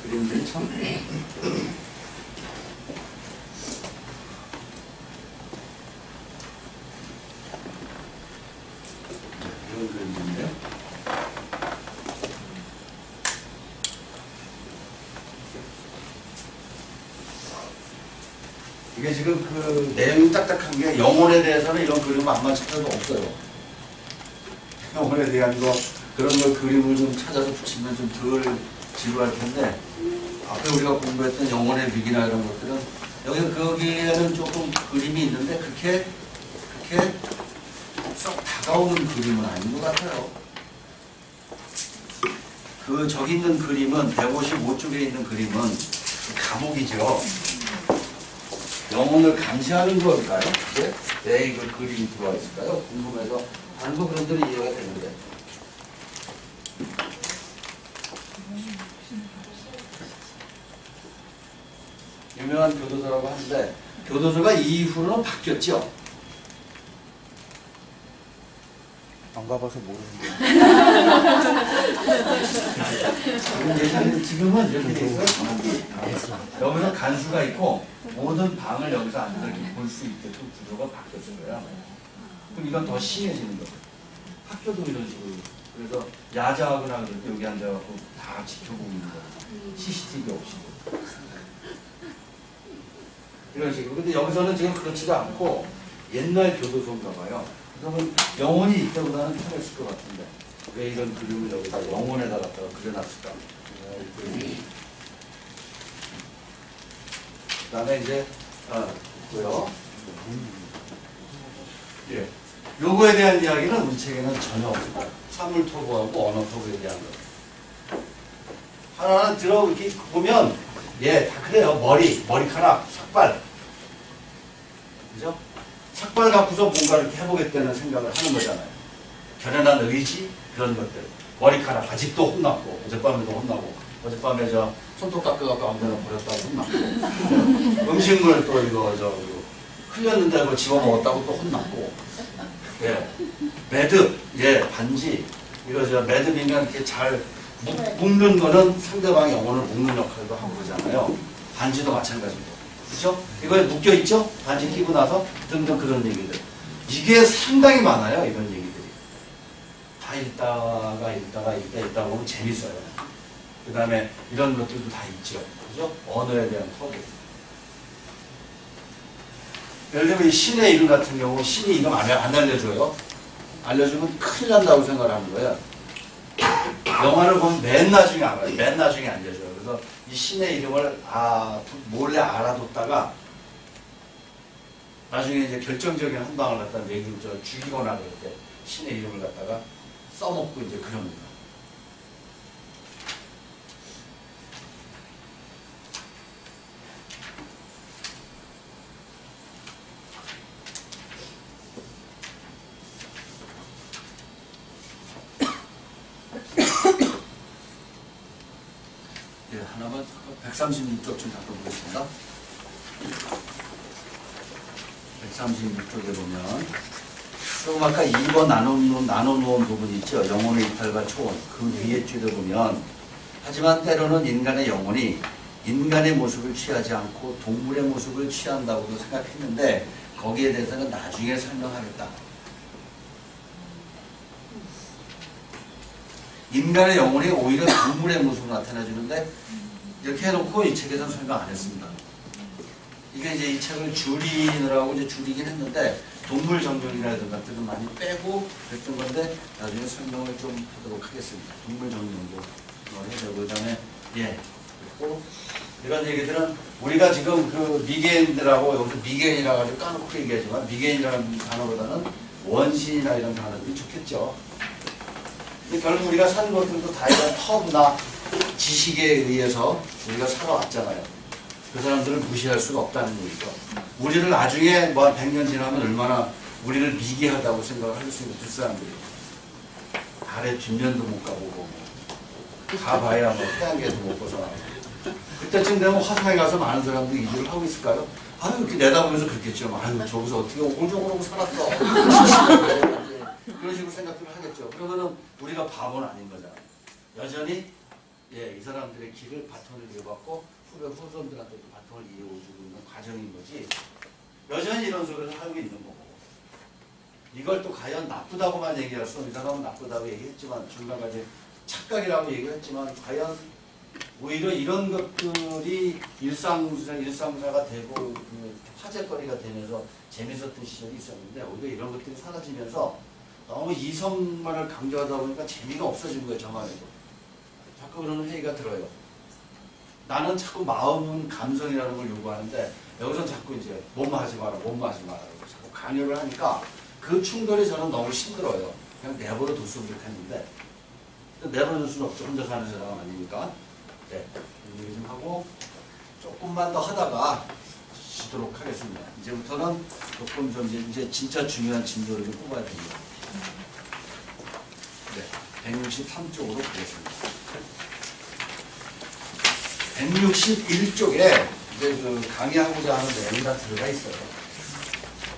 그림들이 참. 이런 그림인데요. 이게 지금 그 내용이 딱딱한 게 영혼에 대해서는 이런 그림을 아마 찾아도 없어요. 영혼에 대한 거 그런 걸 그림을 좀 찾아서 붙이면 좀 덜 지루할 텐데 앞에 우리가 공부했던 영혼의 위기나 이런 것들은 거기에는 조금 그림이 있는데 그렇게 썩 다가오는 그림은 아닌 것 같아요. 저기 있는 그림은 155쪽에 있는 그림은 감옥이죠. 영혼을 감시하는 걸까요? 왜 그 그림이 들어와 있을까요? 궁금해서 다른 거 그런 대로 이해가 되는데. 유명한 교도소라고 하는데 교도소가 이후로는 바뀌었죠. 안 가봐서 모르는데. 지금은 이렇게 돼 있어요. 여기서 간수가 있고 모든 방을 여기서 앉아서 볼 수 있게끔 구조가 바뀌었을 거야. 그럼 이건 더 심해지는 거죠. 학교도 이런 식으로. 그래서 야자하거나 그럴 때 여기 앉아갖고 다 지켜보고 있는 거예요. CCTV 없이. 이런 식으로. 근데 여기서는 지금 그렇지가 않고 옛날 교도소인가 봐요. 그러면 영혼이 있다보다는 편했을 것 같은데 왜 이런 그림을 여기다 영혼에다 갖다가 그려놨을까? 그 다음에 이제 뭐요? 예. 요거에 대한 이야기는 우리 책에는 전혀 없습니다. 사물 토부하고 언어 토부에 대한 거. 하나는 이렇게 보면 다 그래요. 머리카락, 삭발. 그죠? 삭발 갖고서 뭔가 이렇게 해보겠다는 생각을 하는 거잖아요. 결연한 의지 그런 것들. 머리카락 아직도 혼났고 어젯밤에도 혼나고 어젯밤에 저 손톱 깎아갖고 아무데나 버렸다고 혼났고 음식물 또 이거 흘렸는데 그걸 집어먹었다고 또 혼났고 예 매듭 예 반지 이거 저 매듭이면 이렇게 잘 묶는 거는 상대방의 영혼을 묶는 역할도 하고 그러잖아요. 반지도 마찬가지고 그렇죠? 이거에 묶여 있죠? 반지 끼고 나서 등등 그런 얘기들 이게 상당히 많아요. 이런 얘기들이 다 읽다 보면 재밌어요. 그 다음에 이런 것들도 다 있죠. 그죠? 언어에 대한 터부. 예를 들면 이 신의 이름 같은 경우 신이 이름 안 알려줘요. 알려주면 큰일 난다고 생각을 하는 거예요. 영화를 보면 맨 나중에 알아요. 맨 나중에 알려줘요. 그래서 이 신의 이름을 몰래 알아뒀다가 나중에 이제 결정적인 한 방을 갖다 죽이거나 그럴 때 신의 이름을 갖다가 써먹고 이제 그럽니다. 예, 하나만 136쪽 좀 잠깐 보겠습니다. 136쪽에 보면 조금 아까 2번 나눠놓은 부분이 있죠. 영혼의 이탈과 초원. 그 위에 줄에 보면 하지만 때로는 인간의 영혼이 인간의 모습을 취하지 않고 동물의 모습을 취한다고도 생각했는데 거기에 대해서는 나중에 설명하겠다. 인간의 영혼이 오히려 동물의 모습으로 나타나주는데 이렇게 해놓고 이 책에서는 설명 안 했습니다. 이게 이제 이 책을 줄이느라고 이제 줄이긴 했는데 동물 정령이나 이런 것들은 많이 빼고 그랬던 건데 나중에 설명을 좀 하도록 하겠습니다. 동물 정령도 해야 되고 그다음에 그리고 이런 얘기들은 우리가 지금 그 미개인들하고 여기서 미개인이라고 아주 까놓고 얘기하지만 미개인이라는 단어보다는 원신이나 이런 단어들이 좋겠죠. 근데 결국 우리가 사는 것들도 다 이런 터부나 지식에 의해서 우리가 살아왔잖아요. 그 사람들을 무시할 수가 없다는 얘기죠. 우리를 나중에 뭐 100년 지나면 얼마나 우리를 미개하다고 생각을 할 수 있는 그 사람들이 달의 뒷면도 못 가보고 가봐야 뭐 태양계도 못 벗어나고 그때쯤 되면 화성에 가서 많은 사람들이 이주를 하고 있을까요? 아유 이렇게 내다보면서 그렇겠죠. 아유 저기서 어떻게 오글오글 살았어. 그런 식으로 생각들을 하겠죠. 그러면은 우리가 바보는 아닌 거잖아요. 여전히 이 사람들의 길을 바톤을 이어받고 후손들한테도 바톤을 이어주고 있는 과정인 거지. 여전히 이런 소리를 하고 있는 거고. 이걸 또 과연 나쁘다고만 얘기할 수 없는, 이 사람은 나쁘다고 얘기했지만 중간까지 착각이라고 얘기했지만 과연 오히려 이런 것들이 일상사가 되고 그 화제거리가 되면서 재밌었던 시절이 있었는데 오히려 이런 것들이 사라지면서 너무 이성만을 강조하다 보니까 재미가 없어진 거예요. 저만해도. 자꾸 그러는 회의가 들어요. 나는 자꾸 마음은 감성이라는 걸 요구하는데 여기서 자꾸 이제 몸만 하지 마라 자꾸 강요를 하니까 그 충돌이 저는 너무 힘들어요. 그냥 내버려 뒀으면 좋겠는데 내버려 둘 수는 없죠. 혼자 사는 사람 아니니까. 얘기 좀 하고 조금만 더 하다가 쉬도록 하겠습니다. 이제부터는 조금 좀 이제 진짜 중요한 진도를 좀 뽑아야 됩니다. 163쪽으로 가겠습니다. 161쪽에 이제 그 강의하고자 하는 내용이 다 들어가 있어요.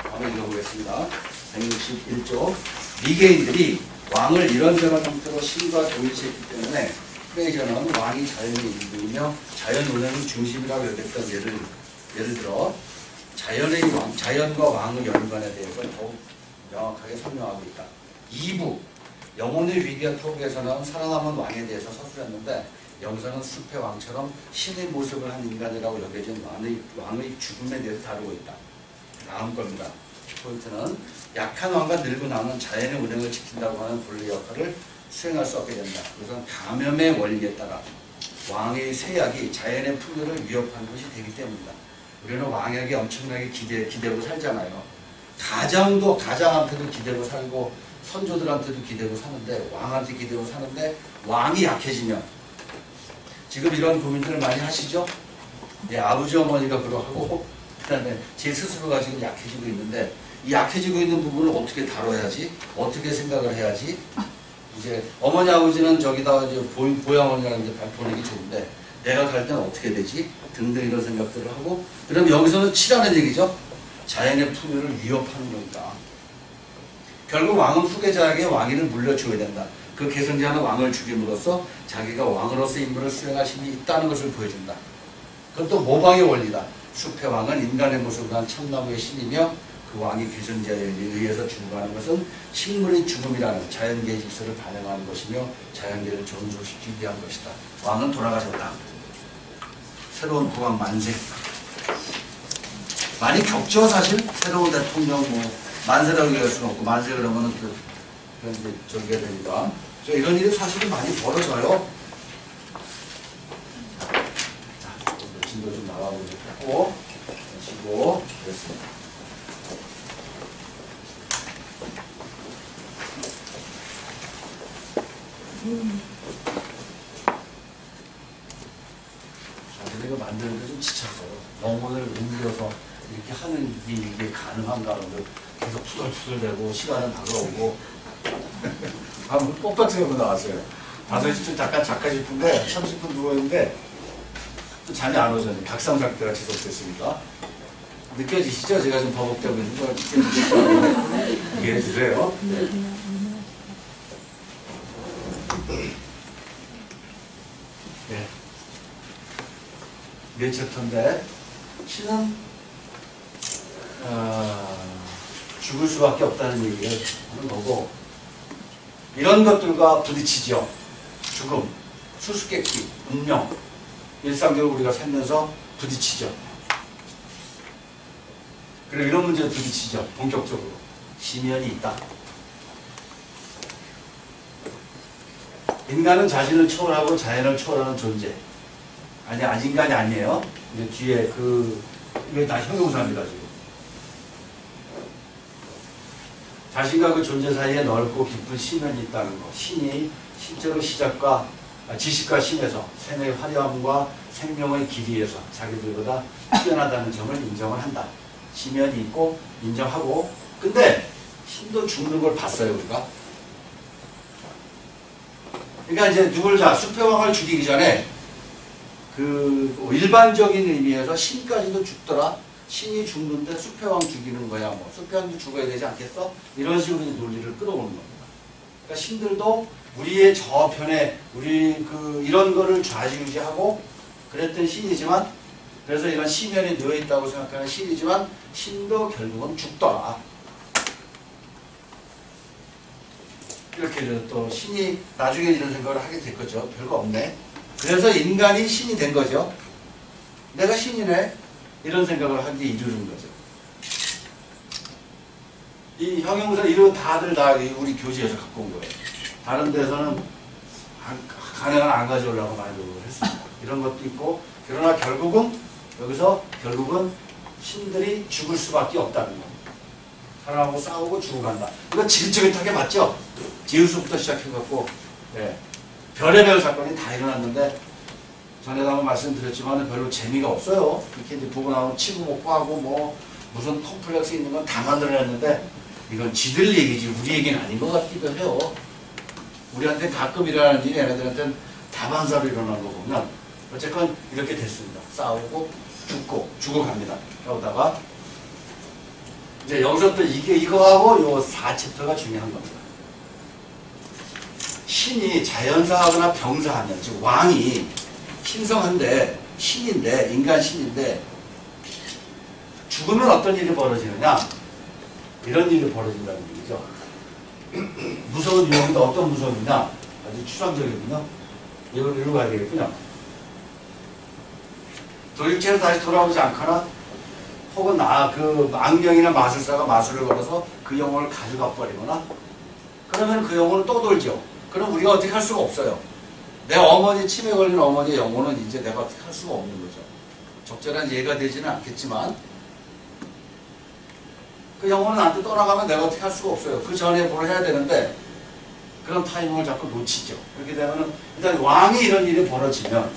한번 읽어보겠습니다. 161쪽. 미개인들이 왕을 이런저런 형태로 신과 동일시했기 때문에 프레이저는 왕이 자연의 일부이며 자연 운행의 중심이라고 여겼던 예를 들어 자연과 왕의 연관에 대해서 더욱 명확하게 설명하고 있다. 2부 영혼의 위기와 토부에서는 살아남은 왕에 대해서 서술했는데 여기서는 숲의 왕처럼 신의 모습을 한 인간이라고 여겨진 왕의 죽음에 대해서 다루고 있다. 다음 겁니다. 포인트는 약한 왕과 늙은 왕은 자연의 운행을 지킨다고 하는 본래 역할을 수행할 수 없게 된다. 그것은 감염의 원리에 따라 왕의 세약이 자연의 풍요를 위협하는 것이 되기 때문이다. 우리는 왕에게 엄청나게 기대고 살잖아요. 가장한테도 기대고 살고 선조들한테도 기대고 사는데 왕한테 기대고 사는데 왕이 약해지면 지금 이런 고민들을 많이 하시죠? 아버지 어머니가 그러하고 그다음에 제 스스로가 지금 약해지고 있는데 이 약해지고 있는 부분을 어떻게 다뤄야지? 어떻게 생각을 해야지? 이제 어머니 아버지는 저기다 이제 보양원이라는 게 보내기 좋은데 내가 갈 때는 어떻게 되지? 등등 이런 생각들을 하고 그럼 여기서는 치라는 얘기죠. 자연의 풍요를 위협하는 거니까. 결국 왕은 후계자에게 왕위를 물려줘야 된다. 그 계승자는 왕을 죽임으로써 자기가 왕으로서 임무를 수행할 힘이 있다는 것을 보여준다. 그건 또 모방의 원리다. 숲의 왕은 인간의 모습을 한 참나무의 신이며 그 왕이 계승자에 의해서 죽어가는 것은 식물의 죽음이라는 자연계의 질서를 반영하는 것이며 자연계를 존속시키기 위한 것이다. 왕은 돌아가셨다. 새로운 국왕 만세. 많이 격죠 사실. 새로운 대통령 뭐 만세라고 얘기할 수는 없고 만세 그러면은 그런 이제 저기가 되니까 이런 일이 사실은 많이 벌어져요. 자, 진도 좀 나와보고 하시고 됐습니다. 자, 이거 만드는데 좀 지쳤어요. 영혼을 옮겨서 이렇게 하는 이게 가능한가 하는데 계속 투덜투덜대고 시간은 다가오고 한번 똑같은 거 나왔어요. 5시쯤 잠깐 잠깐 싶은데 30분 누워있는데 또 잠이 안 오잖아요. 각성상태가 지속됐으니까. 느껴지시죠? 제가 좀 버벅대고 있는 거 느껴지시죠? 이해해 주세요. 네. 네 챕터인데 신은 죽을 수밖에 없다는 얘기를 하는 거고 이런 것들과 부딪히죠. 죽음, 수수께끼, 운명 일상적으로 우리가 살면서 부딪히죠. 그리고 이런 문제에 부딪히죠. 본격적으로 심연이 있다. 인간은 자신을 초월하고 자연을 초월하는 존재. 아니 인간이 아니에요. 이제 뒤에 이게 다 형용사입니다 지금. 자신과 그 존재 사이에 넓고 깊은 심연이 있다는 것. 신이 실제로 지식과 신에서 생의 화려함과 생명의 길이에서 자기들보다 뛰어나다는 점을 인정을 한다. 심연이 있고 인정하고 근데 신도 죽는 걸 봤어요 우리가. 그러니까 이제 숲의 왕을 죽이기 전에 일반적인 의미에서 신까지도 죽더라. 신이 죽는데 숲의 왕 죽이는 거야. 뭐 숲의 왕도 죽어야 되지 않겠어? 이런 식으로 논리를 끌어오는 겁니다. 그러니까 신들도 우리의 저편에 이런 거를 좌지우지하고 그랬던 신이지만 그래서 이런 심연에 놓여 있다고 생각하는 신이지만 신도 결국은 죽더라. 이렇게 또 신이 나중에 이런 생각을 하게 될 거죠. 별거 없네. 그래서 인간이 신이 된 거죠. 내가 신이네. 이런 생각을 하기에 이르는 거죠. 이 형용사 이런 다들 다 우리 교재에서 갖고 온 거예요. 다른 데서는 가능한 안 가져오려고 많이 노력을 했습니다. 이런 것도 있고 그러나 여기서 결국은 신들이 죽을 수밖에 없다는 겁니다. 사람하고 싸우고 죽어간다. 이거 지긋지긋하게 맞죠? 제우스부터 시작해갖고 별의별 사건이 다 일어났는데 전에도 한번 말씀드렸지만 별로 재미가 없어요. 이렇게 이제 보고 나면 치고 먹고 하고 뭐 무슨 컴플렉스 있는 건 다 만들어냈는데 이건 지들 얘기지 우리 얘기는 아닌 것 같기도 해요. 우리한테 가끔 일어나는 일이 얘네들한테는 다반사로 일어나는 거 보면 어쨌건 이렇게 됐습니다. 싸우고 죽어갑니다. 그러다가 이제 여기서 또 이거하고 요 4챕터가 중요한 겁니다. 신이 자연사하거나 병사하면 즉 왕이 신성한데 신인데 인간 신인데 죽으면 어떤 일이 벌어지느냐 이런 일이 벌어진다는 얘기죠. 무서운 유형인데 어떤 무서움이냐 아주 추상적이군요. 이걸로 가야 되겠군요. 도일체로 다시 돌아오지 않거나 혹은 그 악령이나 마술사가 마술을 걸어서 그 영혼을 가져가 버리거나 그러면 그 영혼은 또 돌죠. 그럼 우리가 어떻게 할 수가 없어요. 내 어머니 치매 걸린 어머니의 영혼은 이제 내가 어떻게 할 수가 없는 거죠. 적절한 예가 되지는 않겠지만 그 영혼은 나한테 떠나가면 내가 어떻게 할 수가 없어요. 그 전에 뭘 해야 되는데 그런 타이밍을 자꾸 놓치죠. 그렇게 되면 일단 왕이 이런 일이 벌어지면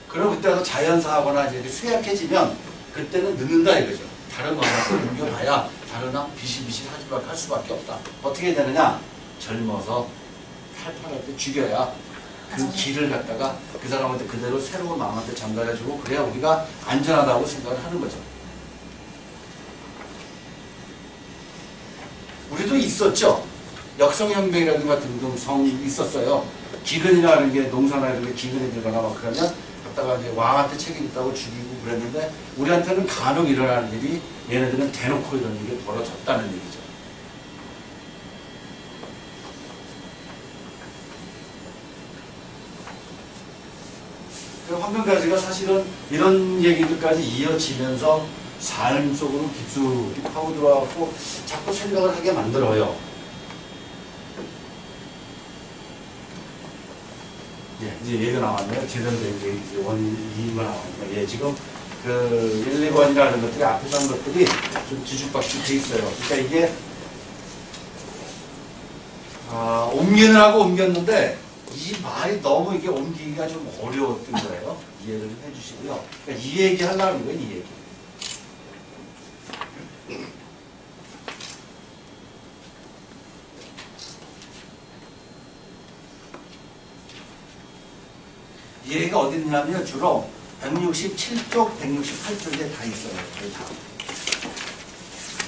그럼 그때도 자연사하거나 이제 쇠약해지면 그때는 늦는다 이거죠. 다른 왕한테 옮겨가야 다르나 비실비실 할 수밖에 없다. 어떻게 되느냐? 젊어서 탈탈할 때 죽여야 그 길을 갖다가 그 사람한테 그대로 새로운 마음한테 전달해주고 그래야 우리가 안전하다고 생각을 하는 거죠. 우리도 있었죠. 역성혁명이라든가 등등 성이 있었어요. 기근이라는 게 농사나 이런 게 기근이 들거나 막 그러면 갖다가 이제 왕한테 책임 있다고 죽이고 그랬는데 우리한테는 간혹 일어나는 일이 얘네들은 대놓고 이런 일이 벌어졌다는 얘기죠. 환경가지가 사실은 이런 얘기들까지 이어지면서 삶 속으로 깊숙이 파고들어갖고 자꾸 생각을 하게 만들어요. 예, 이제 얘기가 나왔네요. 제대로 된 원인이 나왔네요. 예, 지금 그 1, 2번이라는 것들이 앞에서 한 것들이 좀 뒤죽박죽 돼 있어요. 그러니까 이게 옮기는 하고 옮겼는데 이 말이 너무 이게 옮기기가 좀 어려웠던 거예요. 이해를 좀 해주시고요. 그러니까 이 얘기 하려는 거예요, 이 얘기. 이 얘기가 어디 있냐면 주로 167쪽, 168쪽에 다 있어요. 거의 다.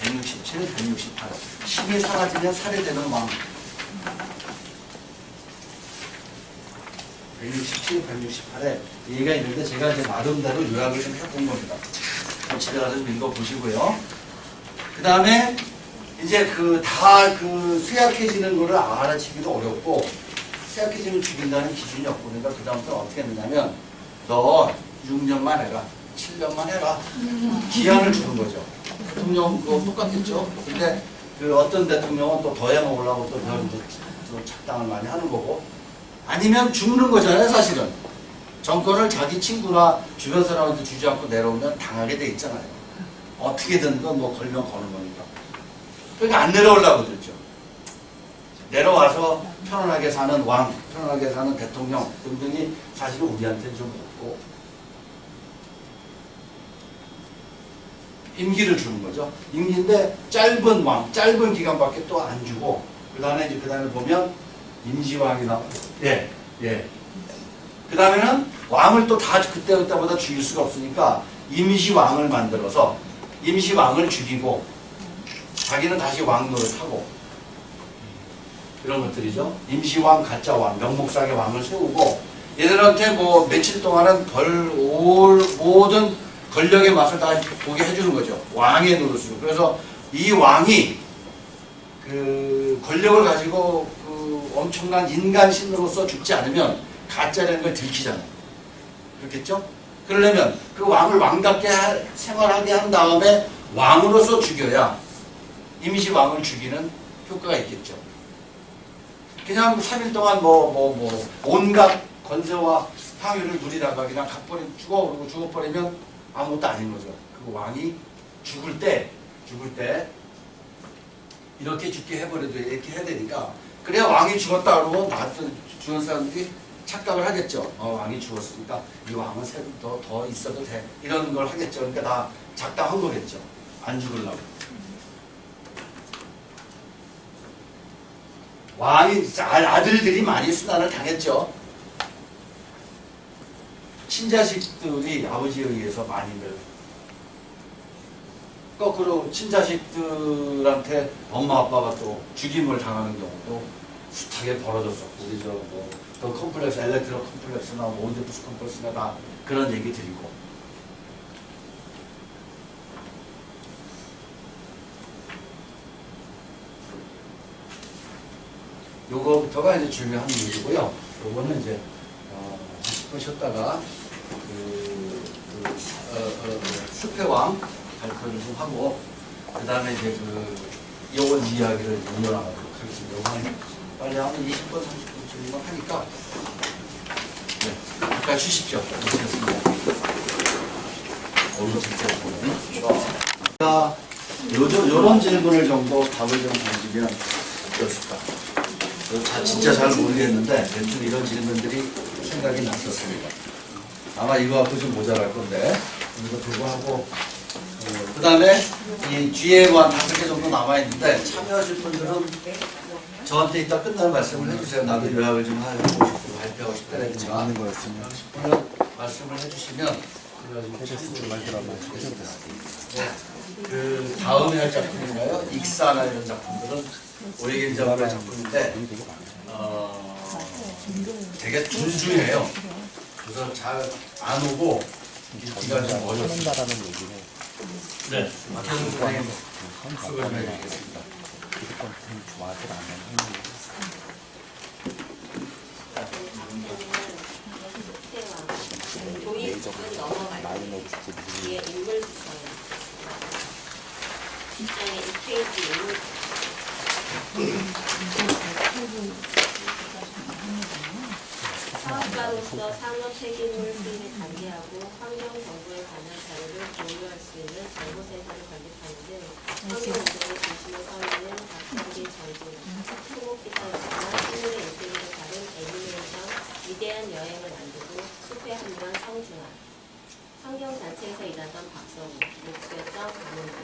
167, 168. 신이 사라지면 살해되는 왕. 167, 168에 얘기가 있는데 제가 이제 나름대로 요약을 좀 해본 겁니다. 집에 가서 좀 읽어보시고요. 그 다음에 이제 쇠약해지는 거를 알아채기도 어렵고 쇠약해지면 죽인다는 기준이 없고 그러니까 그 다음부터 어떻게 했느냐면 너 6년만 해라. 7년만 해라. 기한을 주는 거죠. 대통령 그거 똑같겠죠. 근데 그 어떤 대통령은 또 더 해먹으려고 또 작당을 많이 하는 거고 아니면 죽는 거잖아요, 사실은. 정권을 자기 친구나 주변 사람한테 주지 않고 내려오면 당하게 돼 있잖아요. 어떻게든 뭐 걸면 거는 거니까. 그러니까 안 내려오려고 그랬죠. 내려와서 편안하게 사는 왕, 편안하게 사는 대통령 등등이 사실은 우리한테는 좀 없고 임기를 주는 거죠. 임기인데 짧은 왕, 짧은 기간밖에 또 안 주고 그 다음에 보면 임시왕이 나오고 예. 그 다음에는 왕을 또 다 그때마다 죽일 수가 없으니까 임시왕을 만들어서 임시왕을 죽이고 자기는 다시 왕 노릇하고 이런 것들이죠. 임시왕, 가짜왕, 명목상의 왕을 세우고 얘들한테 뭐 며칠 동안은 모든 권력의 맛을 다 보게 해주는 거죠. 왕의 노릇으로. 그래서 이 왕이 그 권력을 가지고 그 엄청난 인간신으로서 죽지 않으면 가짜라는 걸 들키잖아요. 그렇겠죠? 그러려면 그 왕을 왕답게 생활하게 한 다음에 왕으로서 죽여야 임시왕을 죽이는 효과가 있겠죠. 그냥 3일 동안 온갖 권세와 향유를 누리다가 그냥 죽어버리면 아무것도 아닌 거죠. 그 왕이 죽을 때 이렇게 죽게 해버려도 이렇게 해야 되니까 그래야 왕이 죽었다 그러고 나한테 주는 사람들이 착각을 하겠죠. 왕이 죽었으니까 이 왕은 더 있어도 돼. 이런 걸 하겠죠. 그러니까 다 작당한 거겠죠. 안 죽으려고. 왕이 아들들이 많이 수난을 당했죠. 친자식들이 아버지에 의해서 많이들 거꾸로 친자식들한테 엄마 아빠가 또 죽임을 당하는 경우도 숱하게 벌어졌었고 우리 더 컴플렉스, 엘렉트로 컴플렉스나 오디푸스 컴플렉스나 다 그런 얘기 드리고 요거부터가 이제 중요한 얘기고요. 요거는 이제 10분 쉬었다가 숲의 왕 발표를 좀 하고 그 다음에 이제 요건 이야기를 이어나가도록 하겠습니다. 요거는 빨리 하면 20분, 30분쯤이면 하니까 네, 잠깐 쉬십시오. 고생했습니다. 진짜 요런 질문을 정도 답을 좀 던지면 어떻을까? 진짜 잘 모르겠는데 대충 이런 질문들이 생각이 났었습니다. 아마 이거 갖고 좀 모자랄 건데 그래도 불구하고 그 다음에 이 뒤에 한 5 개 정도 남아있는데 참여하실 분들은 저한테 이따 끝나는 말씀을 해주세요. 나도 요약을 좀 하고 싶고 발표하고 싶다 했지만 많은 거였으면 오늘 말씀을 해주시면 그 다음에 할 작품인가요? 익사나 이런 작품들은 오리겐 작가의 작품인데 되게 준수해요. 그래서 잘 안 오고 읽기가 좀 어렵습니다. 찾는다라는 얘기는 네, 박현수 선생님 수고 좀 한 해주시겠습니다. 기득권 좋아하지 않는 행위. 넘어갈 많이 먹을지 뒤에 인물 구성 뒷장에 2페이지 인물 사업가로서 산업 폐기물 수입을 관리하고 환경정보에 관한 자료를 공유할 수 있는 정보센터를 건립하는 등 환경운동의 중심에 서 있는 박현기 전진, 토목기사였지만 식물의 인테리어를 다룬 애니메이션 위대한 여행을 만들고 숲에 합류한 성준환, 환경단체에서 일하던 박성우, 목수였던 강은비,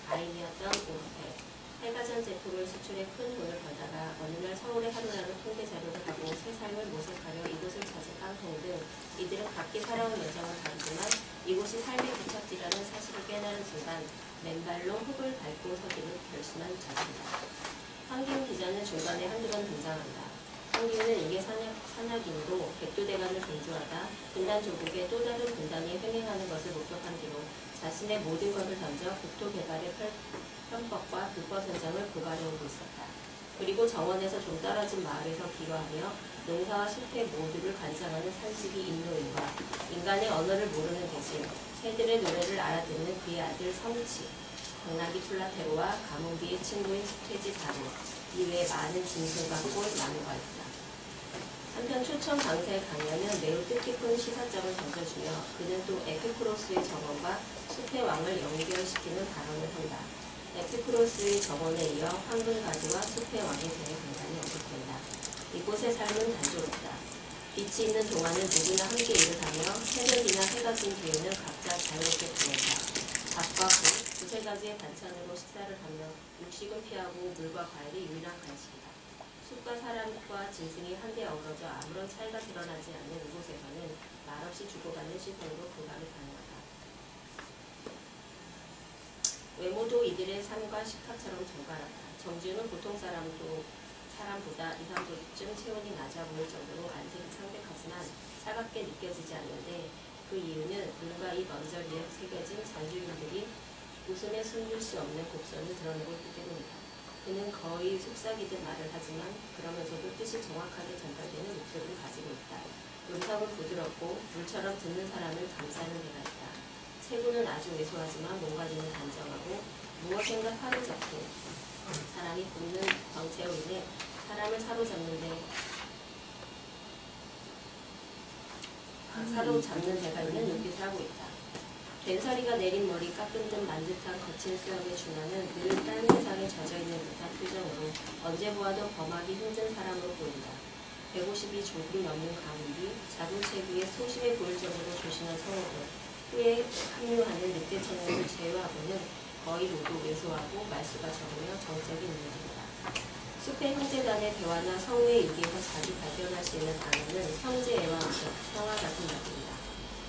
아인이었던 오스페, 해가전 제품을 수출해 큰 돈을 벌다가 어느 날 서울에 하루라는 통계 자료를 하고 새 삶을 모색하려 이곳을 찾은 깡통 등 이들은 각기 살아온 여정을 다르지만 이곳이 삶의 기척지라는 사실을 깨달은 순간 맨발로 흙을 밟고 서기를 결심한 자입니다. 황기훈 기자는 중간에 한두 번 등장한다. 황기훈은 이게 산악인으로 백두대간을 존중하다 분단 조국의 또 다른 분단이 횡행하는 것을 목격한 뒤로 자신의 모든 것을 던져 국토개발의 편법과 불법 현장을 고발해오고 있었다. 그리고 정원에서 좀 떨어진 마을에서 기거하며 농사와 숲의 모두를 관장하는 산식이 인노인과 인간의 언어를 모르는 대신 새들의 노래를 알아듣는 그의 아들 성치, 당나귀 플라테로와 가문비의 친구인 스테지 다루, 이외에 많은 짐승과 꼴 나무가 있다. 한편 초청 강사의 강연은 매우 뜻깊은 시사점을 던져주며 그는 또 에피쿠로스의 정원과 숲의 왕을 연결시키는 발언을 한다. 에피쿠로스의 정원에 이어 황금가지와 숲의 왕에 대해 굉장히 언급된다. 이곳의 삶은 단조롭다. 빛이 있는 동안은 누구나 함께 일을 하며 새벽이나 해가 진 뒤에는 각자 자유롭게 보낸다. 밥과 국, 두세 가지의 반찬으로 식사를 하며 육식은 피하고 물과 과일이 유일한 간식이다. 숲과 사람과 짐승이 한데 어우러져 아무런 차이가 드러나지 않는 이곳에서는 말없이 주고받는 시선으로 공감이 가능하다. 외모도 이들의 삶과 식탁처럼 정갈하다. 정지우는 보통 사람보다 2, 3도쯤 체온이 낮아 보일 정도로 안색이 창백하지만 차갑게 느껴지지 않는데 그 이유는 눈과 입 언저리에 새겨진 장주인들이 웃음에 숨길 수 없는 곡선을 드러내고 있기 때문이다. 그는 거의 속삭이듯 말을 하지만 그러면서도 뜻이 정확하게 전달되는 목소리를 가지고 있다. 음성은 부드럽고 물처럼 듣는 사람을 감싸는 데가 있다. 체구는 아주 왜소하지만 몸가짐은 단정하고 무엇인가 사로잡힌 사람이 굽는 정체로 인해 사람을 사로잡는 데가 있는 눈빛을 하고 있다. 된서리가 내린 머리 깎은 듯 만 듯한 거친 수염의 준하는 늘 딴 세상에 젖어있는 듯한 표정으로 언제 보아도 범하기 힘든 사람으로 보인다. 150이 조금 넘는 가문비, 작은 체구에 소심해 보일 정도로 조신한 성우들, 후에 합류하는 늑대 청년을 제외하고는 거의 모두 왜소하고 말수가 적으며 정적인 인물들이다. 숲의 형제간의 대화나 성우의 일기에서 자주 발견할 수 있는 단어는 형제애와 평화 같은 말입니다.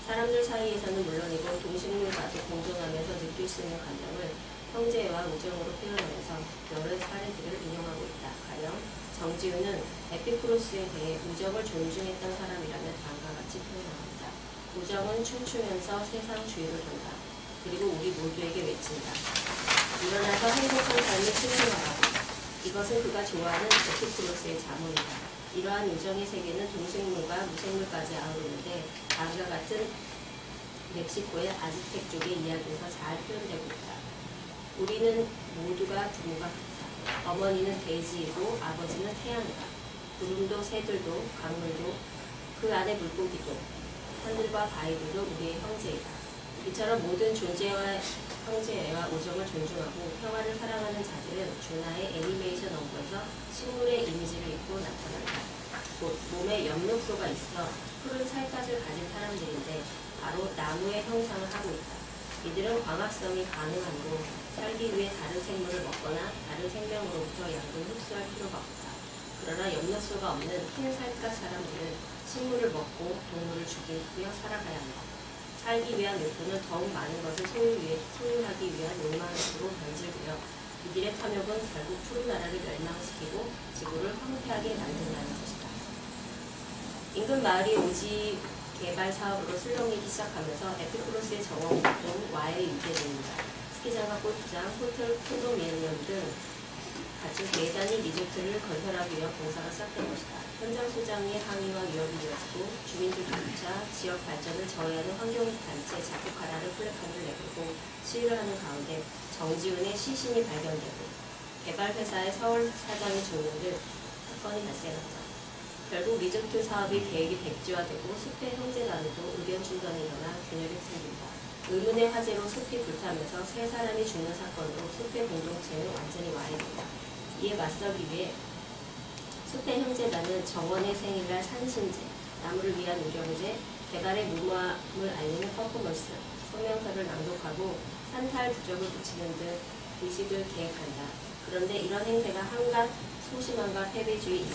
사람들 사이에서는 물론이고 동식물과도 공존하면서 느낄 수 있는 감정을 형제애와 우정으로 표현하면서 여러 사례들을 인용하고 있다. 가령 정지우는 에피쿠로스에 대해 우정을 존중했던 사람이라면 다음과 같이 표현합니다. 우정은 춤추면서 세상 주위를 돈다. 그리고 우리 모두에게 외친다. 일어나서 행복한 삶을 실현하라. 이것은 그가 좋아하는 에피쿠로스의 자문이다. 이러한 우정의 세계는 동식물과 무생물까지 아우르는데 다음과 같은 멕시코의 아즈텍 쪽의 이야기에서 잘 표현되고 있다. 우리는 모두가 부모가 같다. 어머니는 돼지이고 아버지는 태양이다. 구름도 새들도 강물도 그 안에 물고기도 하늘과 바위들도 우리의 형제이다. 이처럼 모든 존재와 형제애와 우정을 존중하고 평화를 사랑하는 자들은 준하의 애니메이션 원고에서 식물의 이미지를 입고 나타난다. 곧 몸에 엽록소가 있어 푸른 살갗을 가진 사람들인데 바로 나무의 형상을 하고 있다. 이들은 광합성이 가능하므로 살기 위해 다른 생물을 먹거나 다른 생명으로부터 양분을 흡수할 필요가 없다. 그러나 염려수가 없는 흰살갗 사람들은 식물을 먹고 동물을 죽이며 살아가야 한다. 살기 위한 욕구는 더욱 많은 것을 소유하기 위한 욕망으로 변질되어 이들의 탐욕은 결국 푸른 나라를 멸망시키고 지구를 황폐하게 만든다는 것이다. 인근 마을이 오지 개발 사업으로 술렁이기 시작하면서 에피쿠로스의 정원은 와해에 유지됩니다. 스키장과 골프장, 호텔, 콘도미니엄 등 갖춘 대단히 리조트를 건설하기 위한 공사가 시작된 것이다. 현장 소장의 항의와 위협이 이어지고 주민들조차 지역 발전을 저해하는 환경단체 자쿠카라를 플래카드를 내걸고 시위를 하는 가운데 정지훈의 시신이 발견되고 개발회사의 서울 사장이 죽는 등 사건이 발생한다. 결국 리조트 사업의 계획이 백지화되고 숲의 형제간에도 의견 충돌이 일어나 균열이 생긴다. 의문의 화재로 숲이 불타면서 3사람이 죽는 사건으로 숲의 공동체는 완전히 와해된다. 이에 맞서기 위해 숲의 형제단은 정원의 생일날 산신제, 나무를 위한 우경제, 개발의 무모함을 알리는 퍼포먼스, 성명서를 낭독하고 산탈 부적을 붙이는 등 의식을 계획한다. 그런데 이런 행태가 한갓 소심함과 패배주의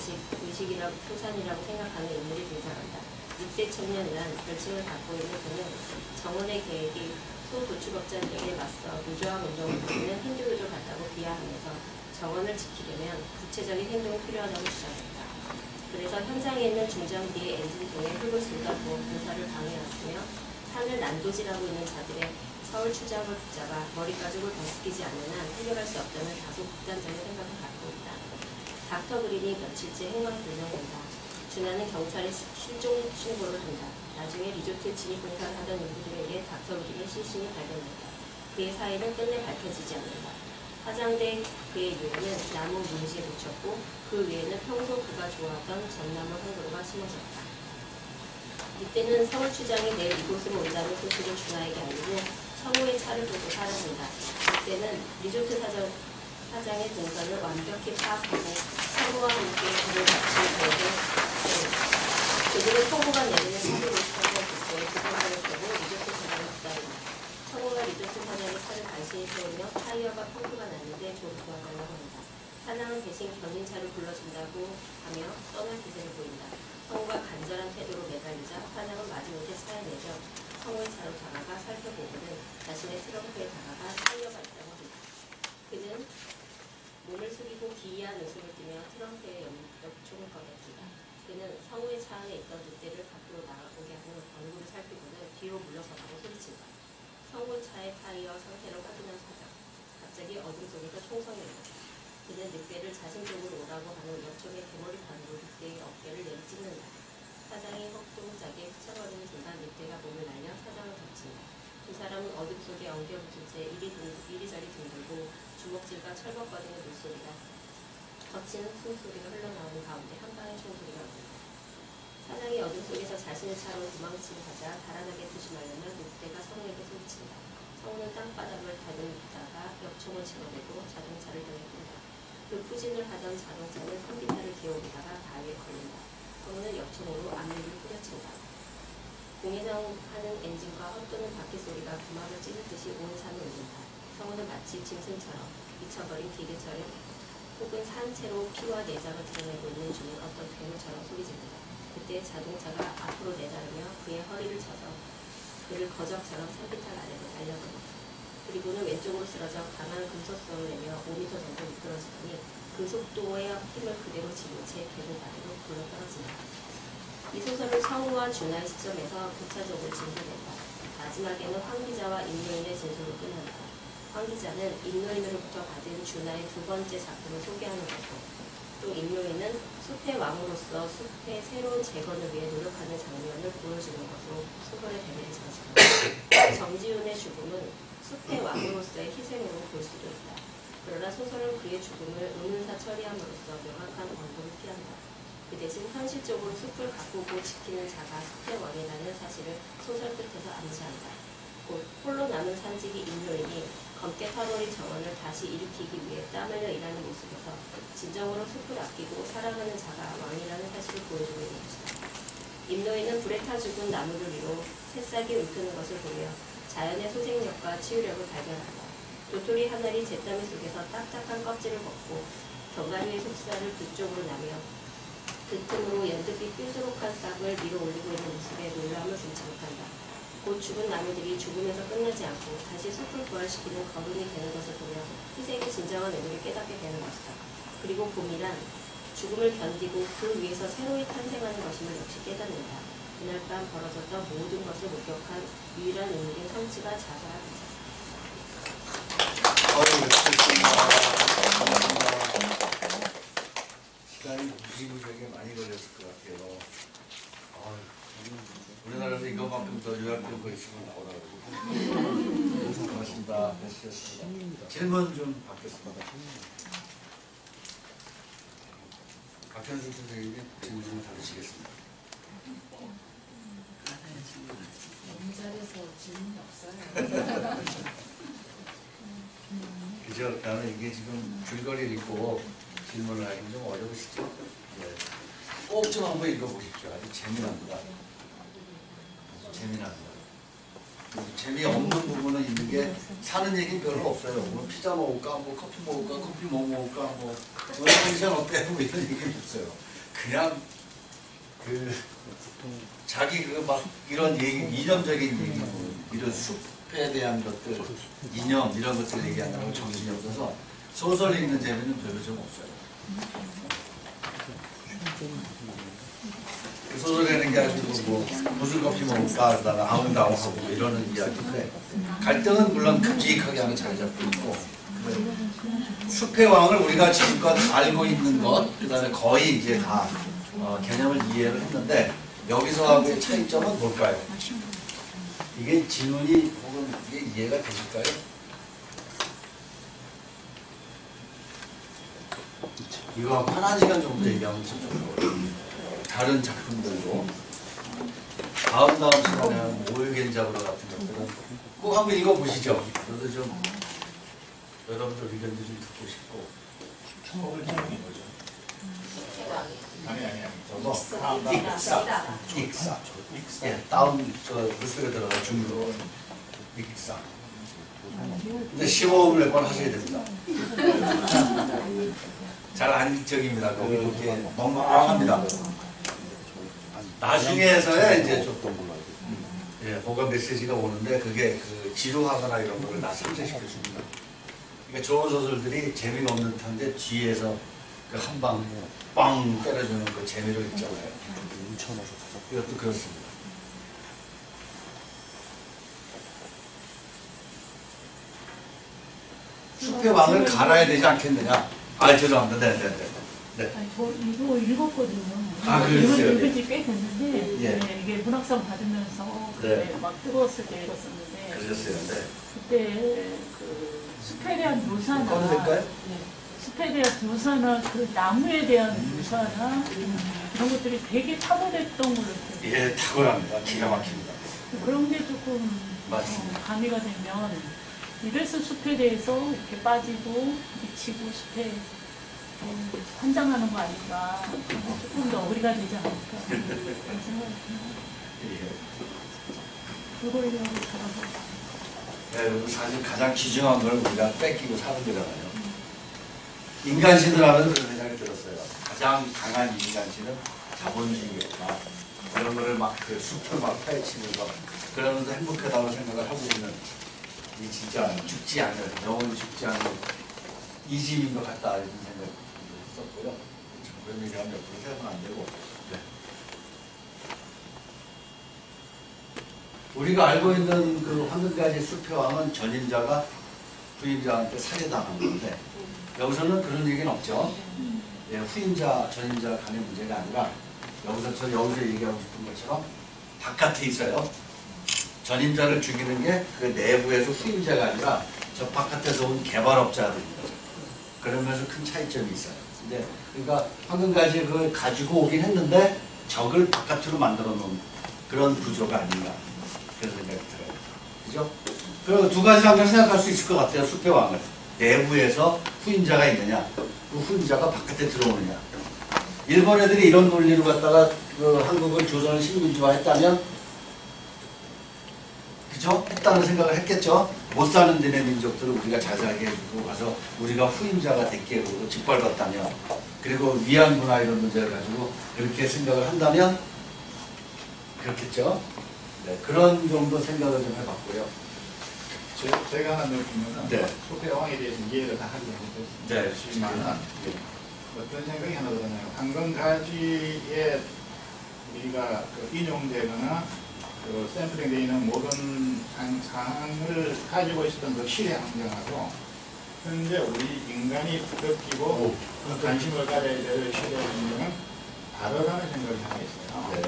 의식이라고 소산이라고 생각하는 인물이 등장한다. 6세 청년이란 별칭을 갖고 있는 그는 정원의 계획이 소도축업자들에게 맞서 무조항 운동을 벌이는 힌두교를 갖다고 비하하면서 정원을 지키려면 구체적인 행동이 필요하다고 주장했다. 그래서 현장에 있는 중장비의 엔진통에 흙을 쏟아부어 공사를 방해했으며 산을 난도질하고 있는 자들의 서울 추장을 붙잡아 머리가죽을 벗기지 않는 한 해결할 수 없다는 다소 극단적인 생각을 갖고 있다. 닥터 그린이 며칠째 행방불명된다. 준하는 경찰에 실종 신고를 한다. 나중에 리조트 진입 공사를 하던 인부들에게 닥터 그린의 시신이 발견된다. 그의 사인은 끝내 밝혀지지 않는다. 화장된 그의 묘는 나무 문지에 붙였고 그 위에는 평소 그가 좋아하던 전나무 한 그루가 심어졌다. 이때는 서울 추장이 내일 이곳으로 온다는 소식을 준하에게 알리고 성우의 차를 보고 사라진다. 이때는 리조트 사장의 동선을 완벽히 파악하고 성우와 함께 그를 같이 보고 그들은 성우가 내리는 차를 못하고 부스에 구성을 펴고 리조트 사장을 기다린다. 성우가 리조트 사장의 차를 간신히 세우며 타이어가 펑크가 났는데 좀 도와달라고 한다. 사장은 대신 견인차를 불러준다고 하며 떠날 기세를 보인다. 성우가 간절한 태도로 매달리자 사장은 마지못해 차에 내려 성우의 차로 다가가 살펴보고는 자신의 트렁크에 다가가 타이어가 있다고 한다. 그는 몸을 숙이고 기이한 웃음을 띠며 트렁크에 엽총을 꺼냈다. 그는 성우의 차 안에 있던 늑대를 밖으로 나가보게 하고 얼굴을 살피고는 뒤로 물러서라고 소리친다. 성우의 차의 타이어 상태를 확인한 사장. 갑자기 어둠 속에서 총성이 일어났다. 그는 늑대를 자신 쪽으로 오라고 하는 엽총의 대머리판으로 늑대의 어깨를 내리찍는다. 사장이 헛동작에 휘청거리는 순간 늑대가 몸을 날려 사장을 덮친다. 두 사람은 어둠 속에 엉겨붙은 채 이리저리 둥글고 주먹질과 철벅거리는 물소리가 거친 숨소리가 흘러나오는 가운데 한 방의 총소리가 울린다. 사장이 어둠 속에서 자신의 차로 도망치고자 달아나게 조심하려면 늑대가 성우에게 소리친다. 성우는 땅바닥을 다듬다가 엽총을 집어내고 자동차를 등에 끈다. 그 후진을 하던 자동차는 3미터를 기어오르다가 바위에 걸린다. 성우는 엽총으로 앞유리를 뿌려친다. 공회전하는 엔진과 헛도는 바퀴 소리가 구멍을 찌르듯이 온 산을 울린다. 성우는 마치 짐승처럼 미쳐버린 기계처럼 혹은 산채로 피와 내장을 드러내고 있는 중인 어떤 괴물처럼 소리집니다. 그때 자동차가 앞으로 내다르며 그의 허리를 쳐서 그를 거적처럼 3미터 아래로 날려버린다. 그리고는 왼쪽으로 쓰러져 강한 금속성을 내며 5m 정도 미끄러지더니 그 속도의 힘을 그대로 지닌 채 계곡 아래로 굴러떨어진다. 이 소설은 성우와 준하의 시점에서 부차적으로 진행된다. 마지막에는 황 기자와 임노인의 진술로 끝난다. 황 기자는 임노인으로부터 받은 준하의 두 번째 작품을 소개하는 것이고 또 임노인은 숲의 왕으로서 숲의 새로운 재건을 위해 노력하는 장면을 보여주는 것으로 소설의 대매를 장식한다. 정지훈의 죽음은 숲의 왕으로서의 희생으로 볼 수도 있다. 그러나 소설은 그의 죽음을 의문사 처리함으로써 명확한 언급을 피한다. 그 대신 현실적으로 숲을 가꾸고 지키는 자가 숲의 왕이라는 사실을 소설 끝에서 암시한다. 곧 홀로 남은 산지기 임노인이 검게 타버린 정원을 다시 일으키기 위해 땀 흘려 일하는 모습에서 진정으로 숲을 아끼고 사랑하는 자가 왕이라는 사실을 보여주고 있는 것이다. 임노인은 불에 타 죽은 나무를 위로 새싹이 움트는 것을 보며 자연의 소생력과 치유력을 발견한다. 도토리 하나리 잿더미 속에서 딱딱한 껍질을 벗고 견과류의 속살을 두 쪽으로 나며 그 틈으로 연두빛 뾰족한 싹을 밀어 올리고 있는 모습에 놀람을 금치 못한다. 곧 죽은 나무들이 죽으면서 끝나지 않고 다시 숲을 부활시키는 거름이 되는 것을 보며 희생의 진정한 의미를 깨닫게 되는 것이다. 그리고 봄이란 죽음을 견디고 그 위에서 새로이 탄생하는 것임을 역시 깨닫는다. 그날 밤 벌어졌던 모든 것을 목격한 유일한 인물인 성치가 자살하다. 시간이 무지무지하게 많이 걸렸을 것 같아요. 우리나라에서 이거만큼 더 요약된 거 있으면 나오라고. 고맙습니다. 배수였습니다. 질문 좀 받겠습니다. 박현수 선생님이 질문을 받으시겠습니다. 자리에서 질문이 없어요. 그죠? 나는 이게 지금 줄거리를 읽고 질문을 하기는 좀 어려우시죠? 네. 꼭 좀 한번 읽어보십시오. 아주 재미납니다. 재미납니다. 재미없는 부분은 있는 게 사는 얘기는 별로 없어요. 뭐 피자 먹을까, 뭐 커피 먹을까, 커피 뭐 먹을까, 뭐 오늘 컨디션 어때? 뭐 이런 얘기는 없어요. 그냥 그 자기 그 막 이런 얘기, 이념적인 얘기, 뭐 이런 숲에 대한 것들, 이념 이런 것들 얘기한다고 정신이 없어서 소설 읽는 재미는 별로 좀 없어요. 그 소설에는 게 아니고 뭐 무슨 커피 먹을까 그러다가 아웅다웅하고 이러는 이야기인데 갈등은 물론 큼직하게 하나 잘 잡고 있고 숲의 왕을 우리가 지금껏 알고 있는 것 그다음에 거의 이제 다 개념을 이해를 했는데 여기서 하고의 차이점은 뭘까요? 이게 질문이 혹은 이게 이해가 되실까요? 이거 한 시간 정도 얘기하면 진짜 어려워요. 다른 작품들도 다음 시간에 오일겐자브라 같은 것들은 꼭 한번 읽어보시죠. 저도 좀 여러분들 의견도 좀 듣고 싶고 처음을 듣는 거죠. 아니 익사 예, 다음 저 물속에 들어가 중국어 익사 근데 시호흡을 몇 번 하셔야 됩니다. 잘 안익적입니다. 거기 이렇게 멍멍합니다. 나중에서야 이제 뭐가 메시지가 오는데 그게 그 지루하거나 이런 거를 다 상쇄시켜줍니다. 그러니까 좋은 소설들이 재미가 없는 듯한데 뒤에서 그 한 방 빵 때려주는 그 재미를 있잖아요. 이것도 그렇습니다. 숲의 왕을 갈아야 되지 않겠느냐? 아 죄송합니다. 네. 아니, 저 이거 읽었거든요. 아, 그랬어요? 읽은 지 꽤 됐는데 예. 네, 이게 문학상 받으면서 그때 네. 막 뜨거웠을 때 읽었었는데 그러셨어요. 네. 그때 그 숲에 대한 묘사나 꺼도 될까요? 숲에 대한 묘사나 그 나무에 대한 묘사나 이런 것들이 되게 탁월했던 걸로 기억해요. 예, 탁월합니다. 기가 막힙니다. 그런 게 조금 맞습니다. 가미가 되면 이래서 숲에 대해서 이렇게 빠지고 미치고 숲에 환장하는 거 아닌가 조금 더 어리가 되지 않을까 그런 생각이 듭니다. 예. 그걸 잘하고 네, 사실 가장 귀중한 걸 우리가 뺏기고 사는 거잖아요. 인간신을 하면서 그런 생각이 들었어요. 가장 강한 인간신은 자본주의겠다. 그런 거를 막 그 숲을 막 파헤치면서 그러면서 행복하다고 생각을 하고 있는 이 진짜 죽지 않는, 영원히 죽지 않는 이심인 것 같다 이런 생각이 있었고요. 그런 얘기하면 옆으로 생각은 안 되고. 네. 우리가 알고 있는 그 황금가지 숲의 왕은 전임자가 후임자한테 살해당한 건데 여기서는 그런 얘기는 없죠. 예, 후임자, 전임자 간의 문제가 아니라 여기서 얘기하고 싶은 것처럼 바깥에 있어요. 전임자를 죽이는 게 그 내부에서 후임자가 아니라 저 바깥에서 온 개발업자들입니다. 그러면서 큰 차이점이 있어요. 근데 그러니까 황금가지 그걸 가지고 오긴 했는데 적을 바깥으로 만들어 놓은 그런 구조가 아닌가 그런 생각이 들어요. 그죠? 그리고 두 가지 방법을 생각할 수 있을 것 같아요. 숲의 왕을. 내부에서 후임자가 있느냐, 그 후임자가 바깥에 들어오느냐. 일본 애들이 이런 논리로 갖다가 그 한국을 조선을 식민지화했다면, 그죠? 했다는 생각을 했겠죠? 못 사는 데의 민족들을 우리가 자세하게 해주고 가서 우리가 후임자가 됐기에 짓밟았다면, 그리고 위안 문화 이런 문제를 가지고 그렇게 생각을 한다면 그렇겠죠? 네, 그런 정도 생각을 좀 해봤고요. 제가 하는 느낌은 네. 숲의 왕에 대해서 이해를 다 하지 네. 못했지만은 어떤 생각이 하나 들었나요? 황금가지에 우리가 인용되거나 샘플링되어 있는 모든 상황을 가지고 있었던 그 시대 환경하고 현재 우리 인간이 느끼고 관심을 가져야 될 시대 환경은 다르다는 생각이 하나 있어요. 네.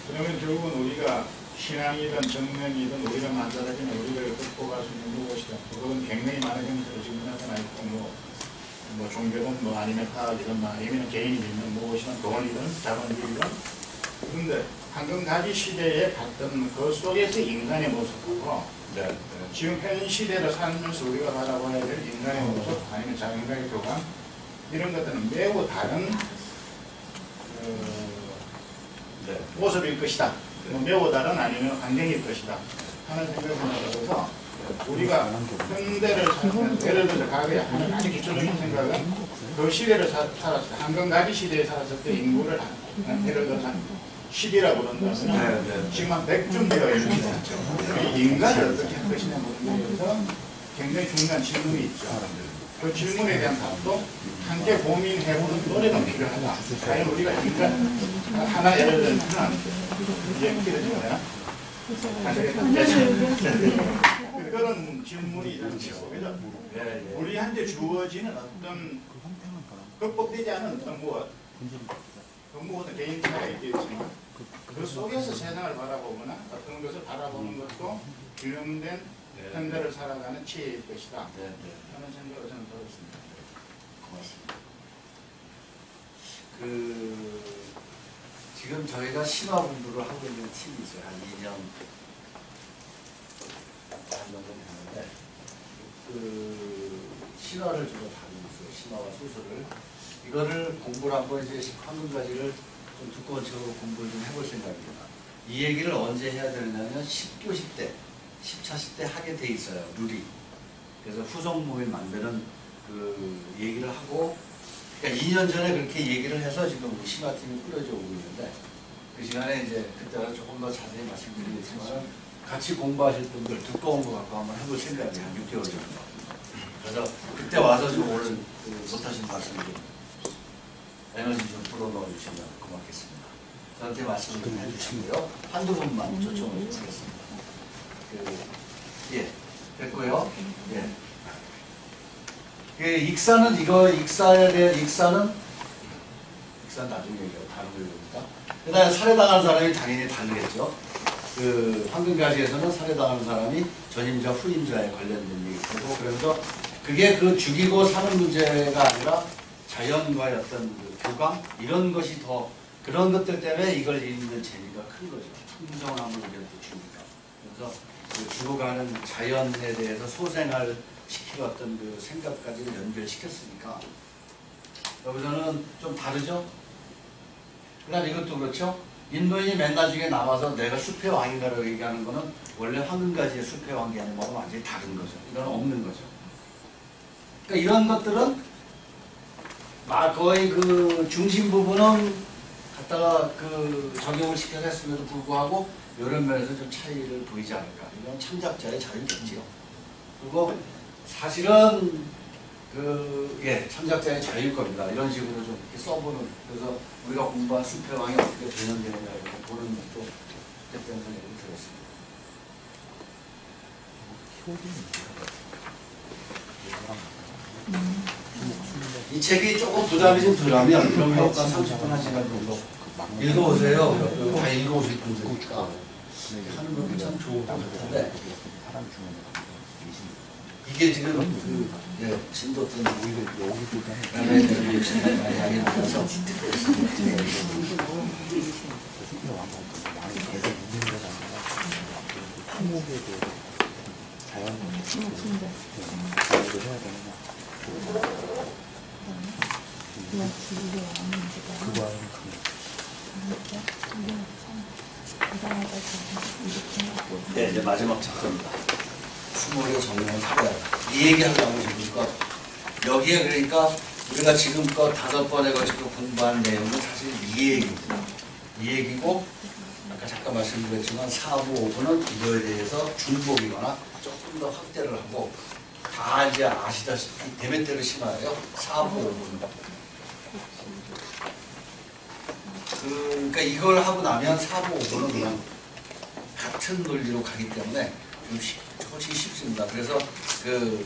그러면 결국은 우리가 신앙이든 정면이든 우리가 만들어지는 우리를 극복할 수 있는 무엇이든 그건 굉장히 많은 형태로 지금 나타나 있고 뭐 종교든 뭐 아니면 과학이든 뭐 아니면 개인이든 무엇이든 돈이든 자본주의든 그런데 황금가지 시대에 봤던 그 속에서 인간의 모습하고 네. 네. 지금 현 시대를 살면서 우리가 바라봐야 될 인간의 모습 아니면 자연과의 교감 이런 것들은 매우 다른 네. 모습일 것이다. 매우 다른 아니면 환경일 것이다 하는 생각을 하면서 우리가 현대를 살면서 예를 들어서 과거에 하는 아주 기초적인 생각은 그 시대를 살았을 때 황금가지 시대에 살았을 때 인구를 예를 들어서 10이라고 그런다면 네, 네. 지금 한 100쯤 되어 있는데 인간을 어떻게 할 것이냐 문제에 대해서 굉장히 중요한 질문이 있죠. 그 질문에 대한 답도 함께 고민해보는 노력은 필요하다. 과연 우리가 인간 하나 예를 들면 이제 필요하잖아요. 그런 질문이 있죠. 그래서 우리한테 주어지는 어떤 극복되지 않은 어떤 무엇 그 무엇은 개인차가 있겠지만 그 속에서 세상을 바라보거나 어떤 것을 바라보는 것도 균형된 현대를 살아가는 지혜일 것이다 하는 생각을 저는 들었습니다. 고맙습니다. 지금 저희가 신화 공부를 하고 있는 팀이 있어요. 한 2년 정도 됐는데 신화를 주로 다루고 있어요. 신화와 소설을. 이거를 공부를 한번 이제 황금가지를 좀 두꺼운 책으로 공부를 좀 해볼 생각입니다. 이 얘기를 언제 해야 되느냐면 10교시 때, 10차시 때 하게 돼 있어요. 룰이. 그래서 후속모임 만드는 그 얘기를 하고, 그러니까 2년 전에 그렇게 얘기를 해서 지금 우리 신화팀이 꾸려져 오고 있는데, 그 시간에 이제 그때가 조금 더 자세히 말씀드리겠지만 같이 공부하실 분들 두꺼운 거 갖고 한번 해볼 생각이에요. 한 6개월 정도. 그래서 그때 와서 좀 오늘 못하신 말씀 좀 에너지 좀 불어넣어 주시면 고맙겠습니다. 저한테 말씀 좀 해주시고요. 한두 분만 초청을 드리겠습니다. 예, 됐고요. 예. 익사는 익사에 대한 익사는 나중에 얘기하고 다른 거입니다. 그 다음에 살해당한 사람이 당연히 다르겠죠. 황금가지에서는 살해당하는 사람이 전임자, 후임자에 관련된 얘기고, 그래서 그게 죽이고 사는 문제가 아니라 자연과의 어떤 교감 이런 것이 더 그런 것들 때문에 이걸 읽는 재미가 큰 거죠. 풍성함을 우리한테 주니까. 그래서 죽어가는 자연에 대해서 소생을 시키는 어떤 생각까지 연결시켰으니까 여기서는 좀 다르죠. 그다음 이것도 그렇죠. 인도인이 맨 나중에 나와서 내가 숲의 왕인가라고 얘기하는 거는 원래 황금가지의 숲의 왕이 아니면 완전히 다른 거죠. 이건 없는 거죠. 그러니까 이런 것들은 거의 중심 부분은 갖다가 적용을 시켜서 했음에도 불구하고 이런 면에서 좀 차이를 보이지 않을까. 이건 창작자의 자유겠지요. 그리고 사실은 창작자의 자유일 겁니다. 이런 식으로 좀 이렇게 써보는, 그래서 우리가 공부한 숲의 왕이 어떻게 변형되느냐 이렇게 보는 것도 그때 때문에 얘기 들었습니다. 이 책이 조금 부담이 좀 덜하면 그런 것과 30분, 1시간 정도 읽어보세요. 다 읽어보실 분들이니까 하는 것도 참 좋은 것 같은데 이게 지금 진도든 네, 이제 마지막 작품입니다. 수목의 정령을 살아야 돼. 이 얘기하려고 지금 여기에 그러니까 우리가 지금껏 5번에 걸쳐서 공부한 내용은 사실 이 얘기입니다. 이 얘기고 아까 잠깐 말씀드렸지만 4부, 5부는 이거에 대해서 중복이거나 조금 더 확대를 하고 다 이제 아시다시피 대메테르 신화예요. 4부, 5부는. 그러니까 이걸 하고 나면 4부, 5부는 그냥 같은 논리로 가기 때문에 좀 훨씬 쉽습니다. 그래서 그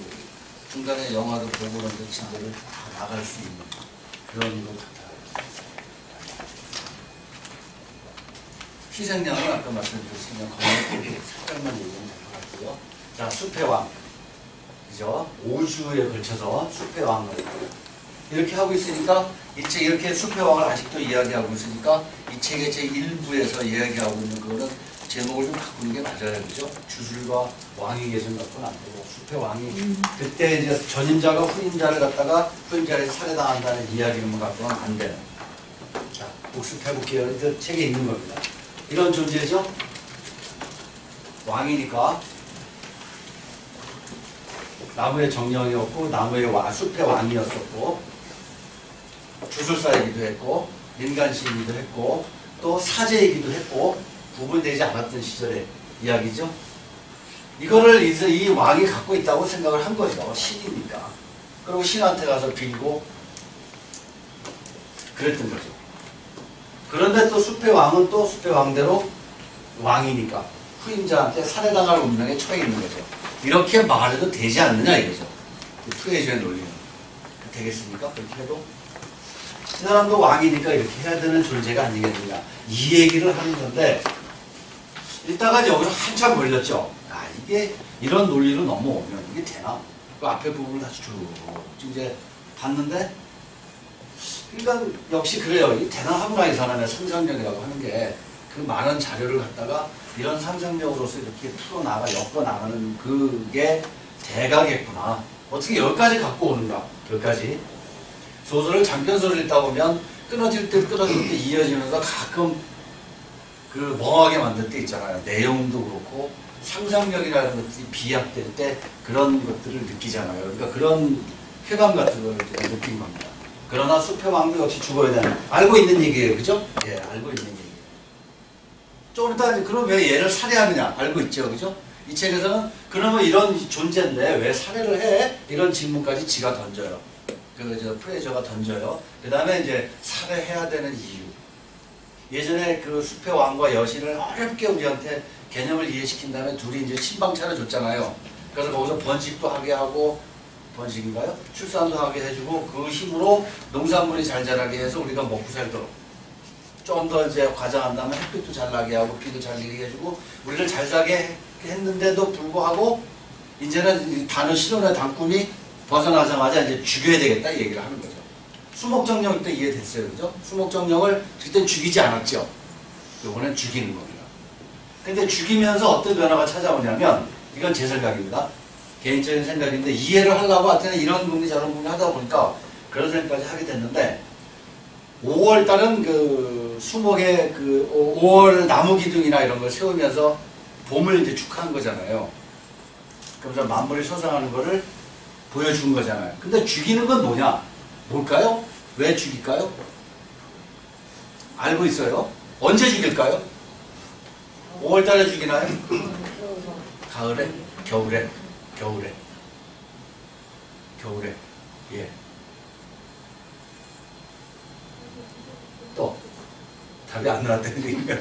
중간에 영화도 보고 그런 친구들을 다 나갈 수 있는 그런 것 같아요. 희생양은 아까 말씀드렸으면 거의 살짝만 얘기하면 될 것 같고요. 자, 숲의 왕. 그죠? 5주에 걸쳐서 숲의 왕을 이렇게 하고 있으니까 이 책 이렇게 숲의 왕을 아직도 이야기하고 있으니까 이 책의 제 1부에서 이야기하고 있는 거는 제목을 좀 바꾸는 게 맞아요. 그죠? 주술과 왕이 계신 것은 안 되고 숲의 왕이 그때 이제 전임자가 후임자를 갖다가 후임자를 살해당한다는 이야기를 갖고는 안 돼요. 자, 복습해볼게요. 이 책에 있는 겁니다. 이런 존재죠? 왕이니까 나무의 정령이었고 나무의 숲의 왕이었었고 주술사이기도 했고 인간시이기도 했고 또 사제이기도 했고 구분되지 않았던 시절의 이야기죠. 이거를 이제 이 왕이 갖고 있다고 생각을 한 거죠. 신이니까. 그리고 신한테 가서 빌고 그랬던 거죠. 그런데 또 숲의 왕은 또 숲의 왕대로 왕이니까 후임자한테 살해당할 운명에 처해 있는 거죠. 이렇게 말해도 되지 않느냐 이거죠. 프레이저의 논리는. 되겠습니까? 그렇게 해도? 이 사람도 왕이니까 이렇게 해야 되는 존재가 아니겠느냐. 이 얘기를 하는 건데 이따가 여기서 한참 걸렸죠. 아, 이게 이런 논리로 넘어오면 이게 되나? 그 앞에 부분을 다시 쭉 이제 봤는데 그러니까 역시 그래요. 이 대단하구나 이 사람의 상상력이라고 하는 게 그 많은 자료를 갖다가 이런 상상력으로서 이렇게 풀어나가 엮어나가는 그게 대가겠구나. 어떻게 여기까지 갖고 오는가. 여기까지. 소설을 장편서를 읽다 보면 끊어질 때 이어지면서 가끔 그 멍하게 만들 때 있잖아요. 내용도 그렇고 상상력이라는 것들이 비약될 때 그런 것들을 느끼잖아요. 그러니까 그런 쾌감 같은 걸 제가 느낀 겁니다. 그러나 숲의 왕도 역시 죽어야 되는 알고 있는 얘기예요. 그죠? 예, 알고 있는 얘기예요. 조금 이따 그럼 왜 얘를 살해하느냐? 알고 있죠. 그죠? 이 책에서는 그러면 이런 존재인데 왜 살해를 해? 이런 질문까지 지가 던져요. 프레이저가 던져요. 그 다음에 이제 살해해야 되는 이유. 예전에 그 숲의 왕과 여신을 어렵게 우리한테 개념을 이해시킨 다음에 둘이 이제 신방 차려줬잖아요. 그래서 거기서 번식도 하게 하고, 번식인가요? 출산도 하게 해주고, 그 힘으로 농산물이 잘 자라게 해서 우리가 먹고 살도록. 좀 더 이제 과장한다면 햇빛도 잘 나게 하고, 비도 잘 내리게 해주고, 우리를 잘 사게 했는데도 불구하고, 이제는 단어 실온의 단꿈이 벗어나자마자 이제 죽여야 되겠다 이 얘기를 하는 거죠. 수목정령 때 이해됐어요. 그죠? 수목정령을 그때 죽이지 않았죠. 이번엔 죽이는 겁니다. 근데 죽이면서 어떤 변화가 찾아오냐면 이건 제 생각입니다. 개인적인 생각인데 이해를 하려고 하여튼 이런 부분이 저런 부분이 하다 보니까 그런 생각까지 하게 됐는데 5월달은 그 수목의 그 5월 나무 기둥이나 이런 걸 세우면서 봄을 이제 축하한 거잖아요. 그래서 만물이 솟아나는 거를 보여준 거잖아요. 근데 죽이는 건 뭐냐? 뭘까요? 왜 죽일까요? 알고 있어요? 언제 죽일까요? 5월달에 죽이나요? 가을에? 겨울에? 겨울에? 겨울에? 예. 또 답이 안 나왔다는 얘기인가요?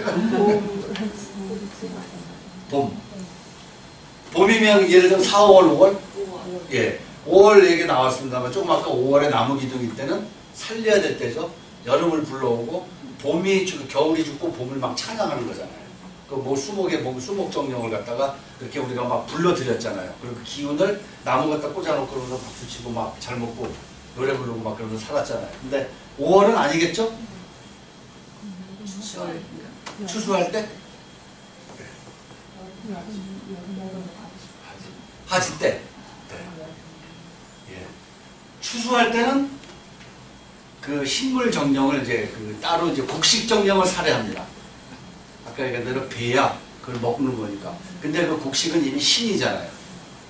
봄. 봄이면 예를 들면 4, 5월, 5월? 예. 5월 얘기 나왔습니다만 조금 아까 5월에 나무 기둥일 때는 살려야 될 때죠. 여름을 불러오고 봄이 겨울이 죽고 봄을 막 찬양하는 거잖아요. 그 뭐 수목의 수목 정령을 갖다가 그렇게 우리가 막 불러드렸잖아요. 그리고 그 기운을 나무 갖다 꽂아놓고 그러면서 박수치고 막 잘 먹고 노래 부르고 막 그러면서 살았잖아요. 근데 5월은 아니겠죠? 추수할 때? 하지 때. 추수할 때는 그 식물 정령을 이제 그 따로 이제 곡식 정령을 살해합니다. 아까 아까 얘기한 대로 배야 그걸 먹는 거니까. 근데 그 곡식은 이미 신이잖아요.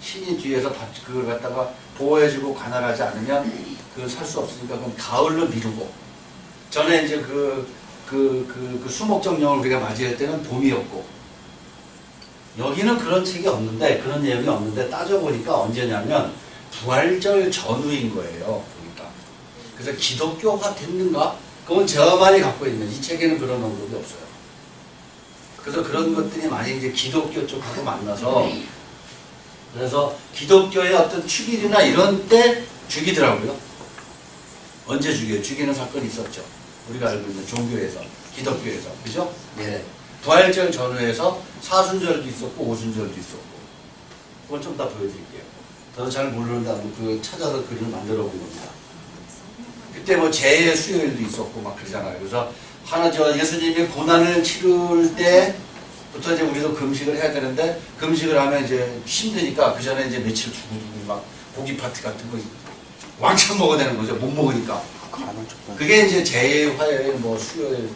신이 뒤에서 그걸 갖다가 보호해주고 관할하지 않으면 그 살 수 없으니까 그건 가을로 미루고. 전에 이제 그 수목정령을 우리가 맞이할 때는 봄이었고, 여기는 그런 책이 없는데, 그런 내용이 없는데 따져보니까 언제냐면 부활절 전후인 거예요. 보니까. 그래서 기독교화 됐는가? 그건 저만이 갖고 있는, 이 책에는 그런 언급이 없어요. 그래서 그런 것들이 많이 이제 기독교 쪽하고 만나서, 그래서 기독교의 어떤 축일이나 이런 때 죽이더라고요. 언제 죽여요? 죽이는 사건이 있었죠. 우리가 알고 있는 종교에서, 기독교에서. 그죠? 예. 부활절 전후에서 사순절도 있었고, 오순절도 있었고. 그건 좀 다 보여드릴게요. 저도 잘 모르는데, 그 찾아서 글을 만들어 본 겁니다. 그때 뭐 재해 수요일도 있었고, 막 그러잖아요. 그래서 예수님이 고난을 치를 때부터 이제 우리도 금식을 해야 되는데, 금식을 하면 이제 힘드니까, 그 전에 이제 며칠 두고두고 막 고기 파티 같은 거 왕창 먹어야 되는 거죠. 못 먹으니까. 그게 이제 재해, 화요일, 뭐 수요일,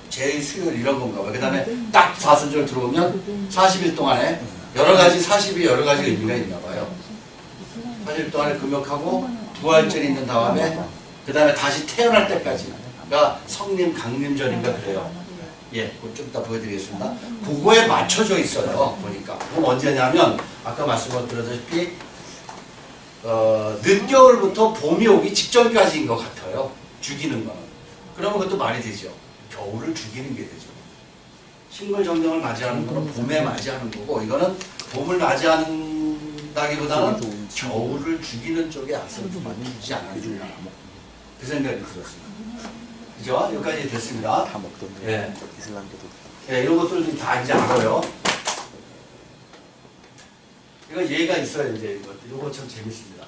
재해, 수요일 이런 건가 봐. 그 다음에 딱 사순절 들어오면 40일 동안에 여러 가지 40이 여러 가지 의미가 있나 봐요. 40일 동안에 금욕하고 부활절이 있는 다음에 그 다음에 다시 태어날 때까지가 성림 강림절인가 그래요. 예, 그거 좀 이따 보여드리겠습니다. 그거에 맞춰져 있어요. 보니까. 그럼 언제냐면 아까 말씀드렸다시피 늦겨울부터 봄이 오기 직전까지인 것 같아요. 죽이는 거는. 그러면 그것도 말이 되죠. 겨울을 죽이는 게 되죠. 신골정령을 맞이하는 거는 봄에 맞이하는 거고, 이거는 봄을 맞이한다기보다는 겨울을 죽이는 쪽에 앞서지 않았나. 그 생각이 들었습니다. 그죠? 여기까지 됐습니다. 다 먹던데. 예. 이슬람교도. 예, 이런 것들 다 이제 알아요. 이거 예가 있어요, 이제 이것도. 이거 참 재밌습니다.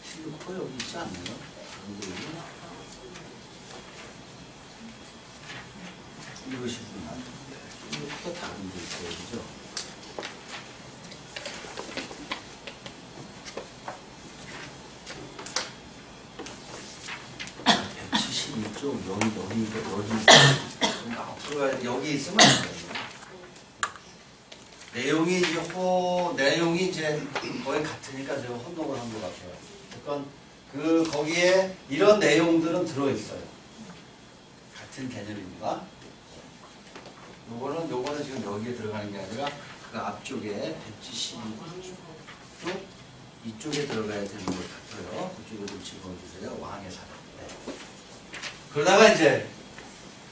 실루코가 여기 있지 않나요? 이것이 또 다른 데 있어요, 그죠? 여기 있으면 안 돼요. 내용이 이제 거의 같으니까 제가 혼동을 한 것 같아요. 그러니까 거기에 이런 내용들은 들어있어요. 같은 개념입니다. 요거는 지금 여기에 들어가는 게 아니라 그 앞쪽에 172쪽 이쪽에 들어가야 되는 것 같아요. 그쪽에 좀 집어주세요. 왕의 사람. 네. 그러다가 이제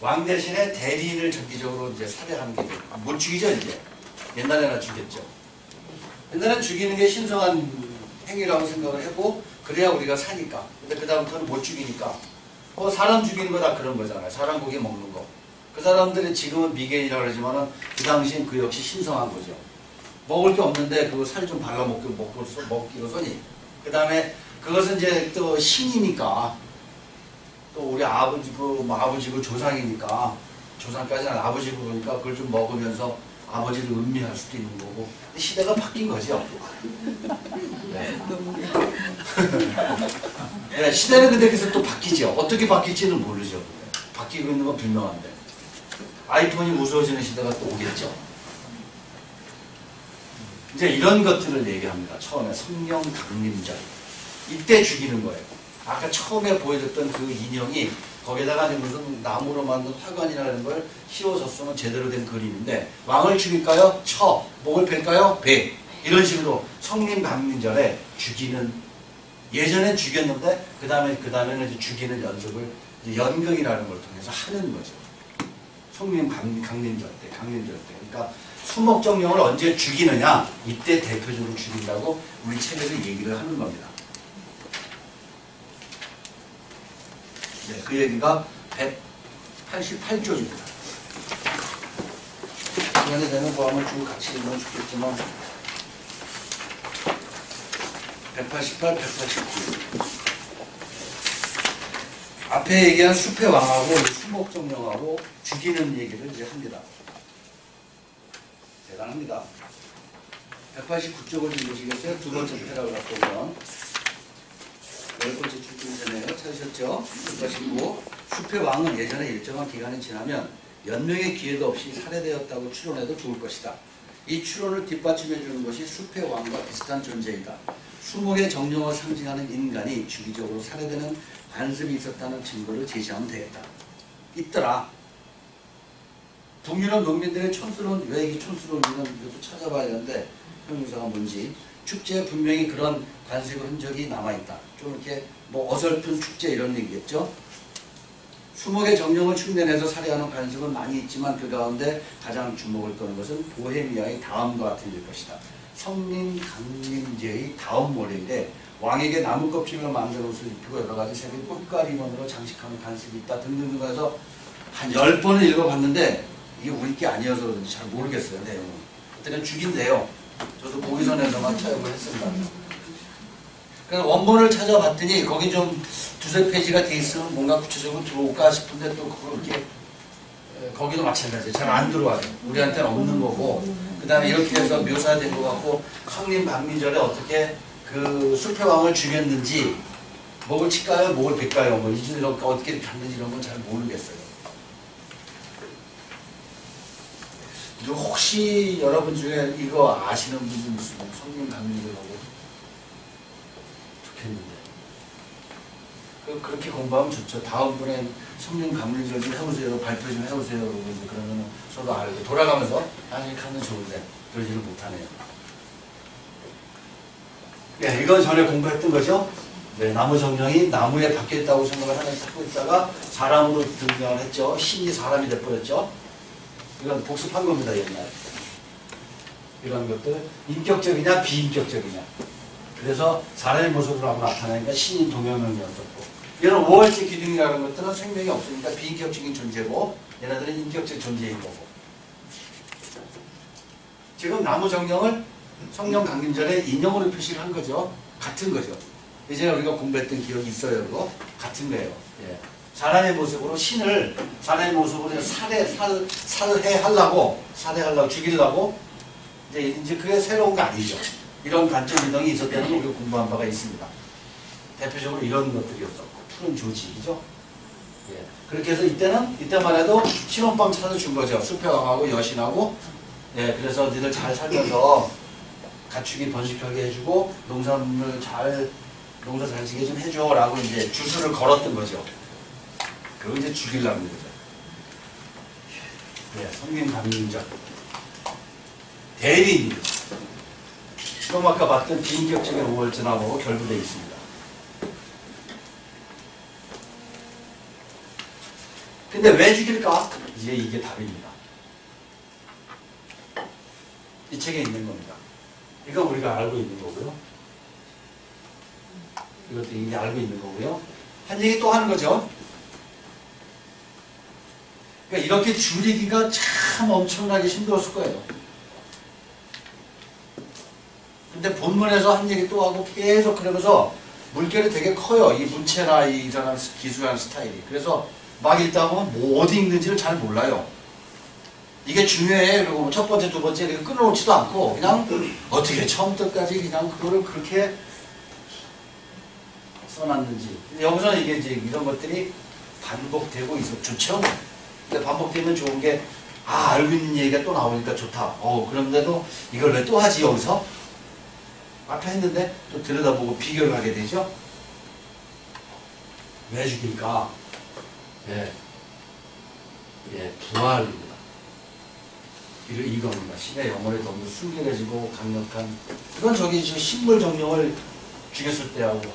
왕 대신에 대리인을 정기적으로 이제 살해하는 게 못 죽이죠, 이제. 옛날에나 죽였죠. 옛날엔 죽이는 게 신성한 행위라고 생각을 하고, 그래야 우리가 사니까. 근데 그다음부터는 못 죽이니까. 사람 죽이는 거 다 그런 거잖아요. 사람 고기 먹는 거. 그 사람들이 지금은 미개인이라고 그러지만은 그 당시엔 그 역시 신성한 거죠. 먹을 게 없는데 그거 살 좀 발라 먹기로 서니. 그 다음에 그것은 이제 또 신이니까, 또 우리 아버지고 조상이니까, 조상까지는 아버지고 그러니까 그걸 좀 먹으면서 아버지를 음미할 수도 있는 거고. 근데 시대가 바뀐 거죠. 네. 네, 시대는 근데 계속 또 바뀌죠. 어떻게 바뀔지는 모르죠. 바뀌고 있는 건 분명한데. 아이폰이 무서워지는 시대가 또 오겠죠. 이제 이런 것들을 얘기합니다. 처음에 성령 강림절. 이때 죽이는 거예요. 아까 처음에 보여줬던 그 인형이 거기다가 무슨 나무로 만든 화관이라는 걸 씌워줬으면 제대로 된 그림인데, 왕을 죽일까요? 목을 뺄까요? 배. 이런 식으로 성림 강림절에 죽이는, 예전엔 죽였는데 그 다음에는 이제 죽이는 연습을 이제 연극이라는 걸 통해서 하는 거죠. 성림 강림절 때. 그러니까 수목정령을 언제 죽이느냐, 이때 대표적으로 죽인다고 우리 책에서 얘기를 하는 겁니다. 네, 그 얘기가 188조입니다. 시간이 되면 뭐 한번 주고 같이 읽으면 좋겠지만, 188, 189. 앞에 얘기한 숲의 왕하고 수목정령하고 죽이는 얘기를 이제 합니다. 대단합니다. 189쪽을 좀 보시겠어요? 두 번째 패러그래프 보면 10번째 줄쯤이잖아요. 찾으셨죠? 189. 숲의 왕은 예전에 일정한 기간이 지나면 연명의 기회도 없이 살해되었다고 추론해도 좋을 것이다. 이 추론을 뒷받침해 주는 것이 숲의 왕과 비슷한 존재이다. 수목의 정령을 상징하는 인간이 주기적으로 살해되는 관습이 있었다는 증거를 제시하면 되겠다. 있더라. 북유럽 농민들의 촌스러운, 왜 이게 촌스러운지는 이것도 찾아봐야 되는데 형용사가 뭔지. 축제에 분명히 그런 관습의 흔적이 남아있다. 좀 이렇게 뭐 어설픈 축제 이런 얘기겠죠. 수목의 정령을 충전해서 살해하는 관습은 많이 있지만 그 가운데 가장 주목을 끄는 것은 보헤미아의 다음과 같은 일 것이다. 성림 강림제의 다음 모례인데 왕에게 나무 껍질로 만든 옷을 입히고 여러 가지 색의 꽃가리먼으로 장식하는 관습이 있다 등등등 해서 한 10번을 읽어봤는데 이게 우리 게 아니어서 그런지 잘 모르겠어요. 내용은. 그때는 죽인데요. 저도 보기선에서만 타협을 했습니다. 그래서 원본을 찾아봤더니 거기 좀 두세 페이지가 돼 있으면 뭔가 구체적으로 들어올까 싶은데 또 그렇게 거기도 마찬가지예요. 잘 안 들어와요. 우리한테는 없는 거고 그 다음에 이렇게 해서 묘사된 것 같고 성림 강민절에 어떻게 그 숲의 왕을 죽였는지 목을 칠까요? 목을 뺄까요? 뭐 이런 어떻게 갔는지 이런 건 잘 모르겠어요. 혹시 여러분 중에 이거 아시는 분이 있으면 성림 강민절하고 좋겠는데 그렇게 공부하면 좋죠. 다음번에 성령 감리절 좀 해보세요. 발표 좀 해보세요. 그러면 저도 알고 돌아가면서 이렇게 하면 좋은데 그러지를 못하네요. 네, 이건 전에 공부했던 거죠. 네, 나무 정령이 나무에 박혀있다고 생각을 하면서 찾고 있다가 사람으로 등장을 했죠. 신이 사람이 돼버렸죠. 이건 복습한 겁니다. 옛날에. 이런 것들 인격적이냐 비인격적이냐. 그래서 사람의 모습으로 하고 나타나니까 신인 동양명이었었고 이런 5월째 기둥이라는 것들은 생명이 없으니까 비인격적인 존재고 얘네들은 인격적 존재인 거고 지금 나무 정령을 성령 강림절에 인형으로 표시를 한 거죠. 같은 거죠. 예전에 우리가 공부했던 기억이 있어요. 그거 같은 거예요. 예. 사람의 모습으로 신을 사람의 모습으로 살해하려고 죽이려고 이제 그게 새로운 거 아니죠. 이런 관점 이동이 있었다는 걸 우리가 공부한 바가 있습니다. 대표적으로 이런 것들이었었고 푸른 조직이죠. 예. 그렇게 해서 이때만 해도 신혼방 찾아준 거죠. 숲의 왕하고 여신하고 예. 그래서 너희들 잘 살면서 가축이 번식하게 해주고 농사 잘 지게 좀 해줘라고 이제 주술을 걸었던 거죠. 그리고 이제 죽이려는 거죠. 예. 성림 감림절 대리인이죠. 좀 아까 봤던 비인격적인 5월절하고 결부되어 있습니다. 근데 왜 죽일까? 이제 이게 답입니다. 이 책에 있는 겁니다. 이건 우리가 알고 있는 거고요. 이것도 이미 알고 있는 거고요. 한 얘기 또 하는 거죠. 그러니까 이렇게 줄이기가 참 엄청나게 힘들었을 거예요. 근데 본문에서 한 얘기 또 하고 계속 그러면서 물결이 되게 커요. 이 문체나 이 사람 기술하는 스타일이. 그래서 막 읽다 보면 뭐 어디 읽는지를 잘 몰라요. 이게 중요해. 그리고 첫 번째, 두 번째 이렇게 끊어놓지도 않고 그냥 어떻게 처음부터까지 그냥 그거를 그렇게 써놨는지. 여기서 이게 이제 이런 것들이 반복되고 있어. 좋죠? 근데 반복되면 좋은 게 알고 있는 얘기가 또 나오니까 좋다. 그런데도 이걸 왜 또 하지 여기서? 아까 했는데 또 들여다보고 비교를 하게 되죠. 왜 죽일까? 부활입니다. 이겁니다. 신의 영혼이 너무 순결해지고 강력한 이건 저기 식물 정령을 죽였을 때하고 같은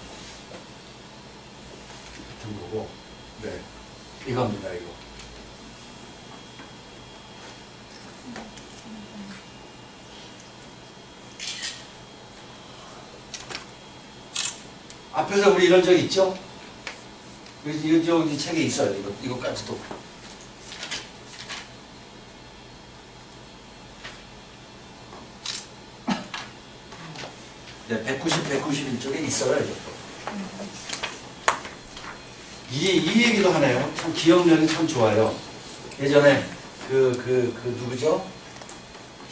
거고 이겁니다. 이거 앞에서 우리 이런 적 있죠? 이거 이 책에 있어요. 이거까지도. 네, 191쪽에 있어요. 이것도. 이 얘기도 하네요. 참 기억력이 참 좋아요. 예전에 누구죠?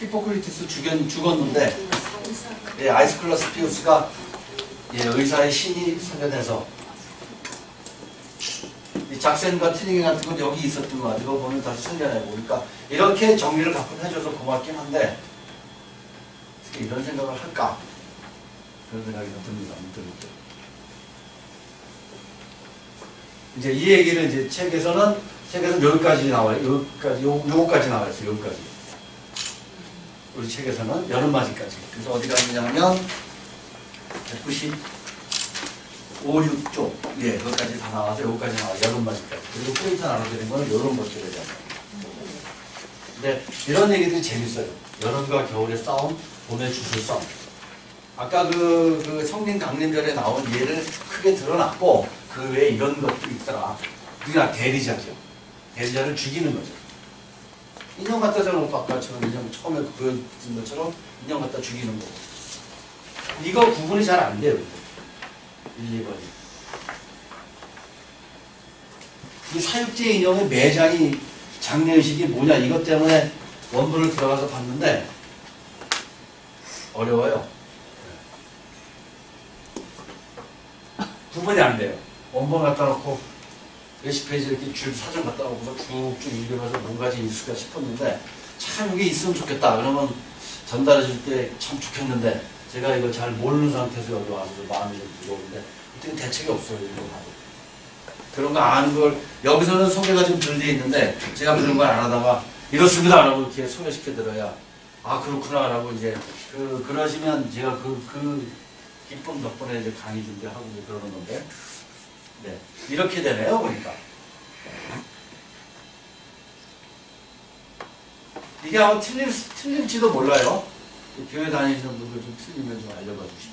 히포크리테스 죽었는데 예, 아이스클러스 피우스가 예, 의사의 신이 살려내서 이 작센과 트닝 같은 건 여기 있었던 거 이거 보면 다시 살려내고 그러니까 이렇게 정리를 가끔 해줘서 고맙긴 한데 어떻게 이런 생각을 할까? 그런 생각이 듭니다. 문득. 이제 이 얘기를 이제 책에서는 여기까지 나와요. 요거까지 나와 있어요. 여기까지. 우리 책에서는 여름맞이까지. 그래서 어디 갔냐면 195, 6쪽. 예, 거기까지 다 나와서 여기까지 나와요. 여름맞이까지. 그리고 포인트 나눠드린 거는 이런 것들이잖아요. 근데 이런 얘기들이 재밌어요. 여름과 겨울의 싸움, 봄의 주술성. 아까 그 성림 강림절에 나온 예를 크게 드러났고 그 외에 이런 것도 있더라. 그게 대리자죠. 대리자를 죽이는 거죠. 인형 갖다 저는 아까처럼 인형 처음에 보여준 것처럼 인형 갖다 죽이는 거고. 이거 구분이 잘 안 돼요. 1, 2번이. 이 사육제 인형의 매장이 장례의식이 뭐냐 이것 때문에 원본을 들어가서 봤는데 어려워요. 구분이 안 돼요. 원본 갖다 놓고 몇십 페이지 이렇게 줄 사전 갖다 놓고서 쭉쭉 읽으면서 뭔가지 있을까 싶었는데 참 이게 있으면 좋겠다. 그러면 전달해 줄 때 참 좋겠는데 제가 이걸 잘 모르는 상태에서 여기 와서 마음이 좀 무거운데 어떻게 대책이 없어요. 이거 하고. 그런 거 아는 걸 여기서는 소개가 좀 덜 돼 있는데 제가 그런 걸 안 하다가 이렇습니다 라고 이렇게 소개시켜 드려야 아 그렇구나 라고 이제 그러시면 제가 그 기쁨 덕분에 이제 강의 준비하고 그러는 건데 네 이렇게 되네요 보니까 이게 아마 틀릴지도 몰라요. 교회 다니시는 분들 좀 틀리면 좀 알려봐 주십시오.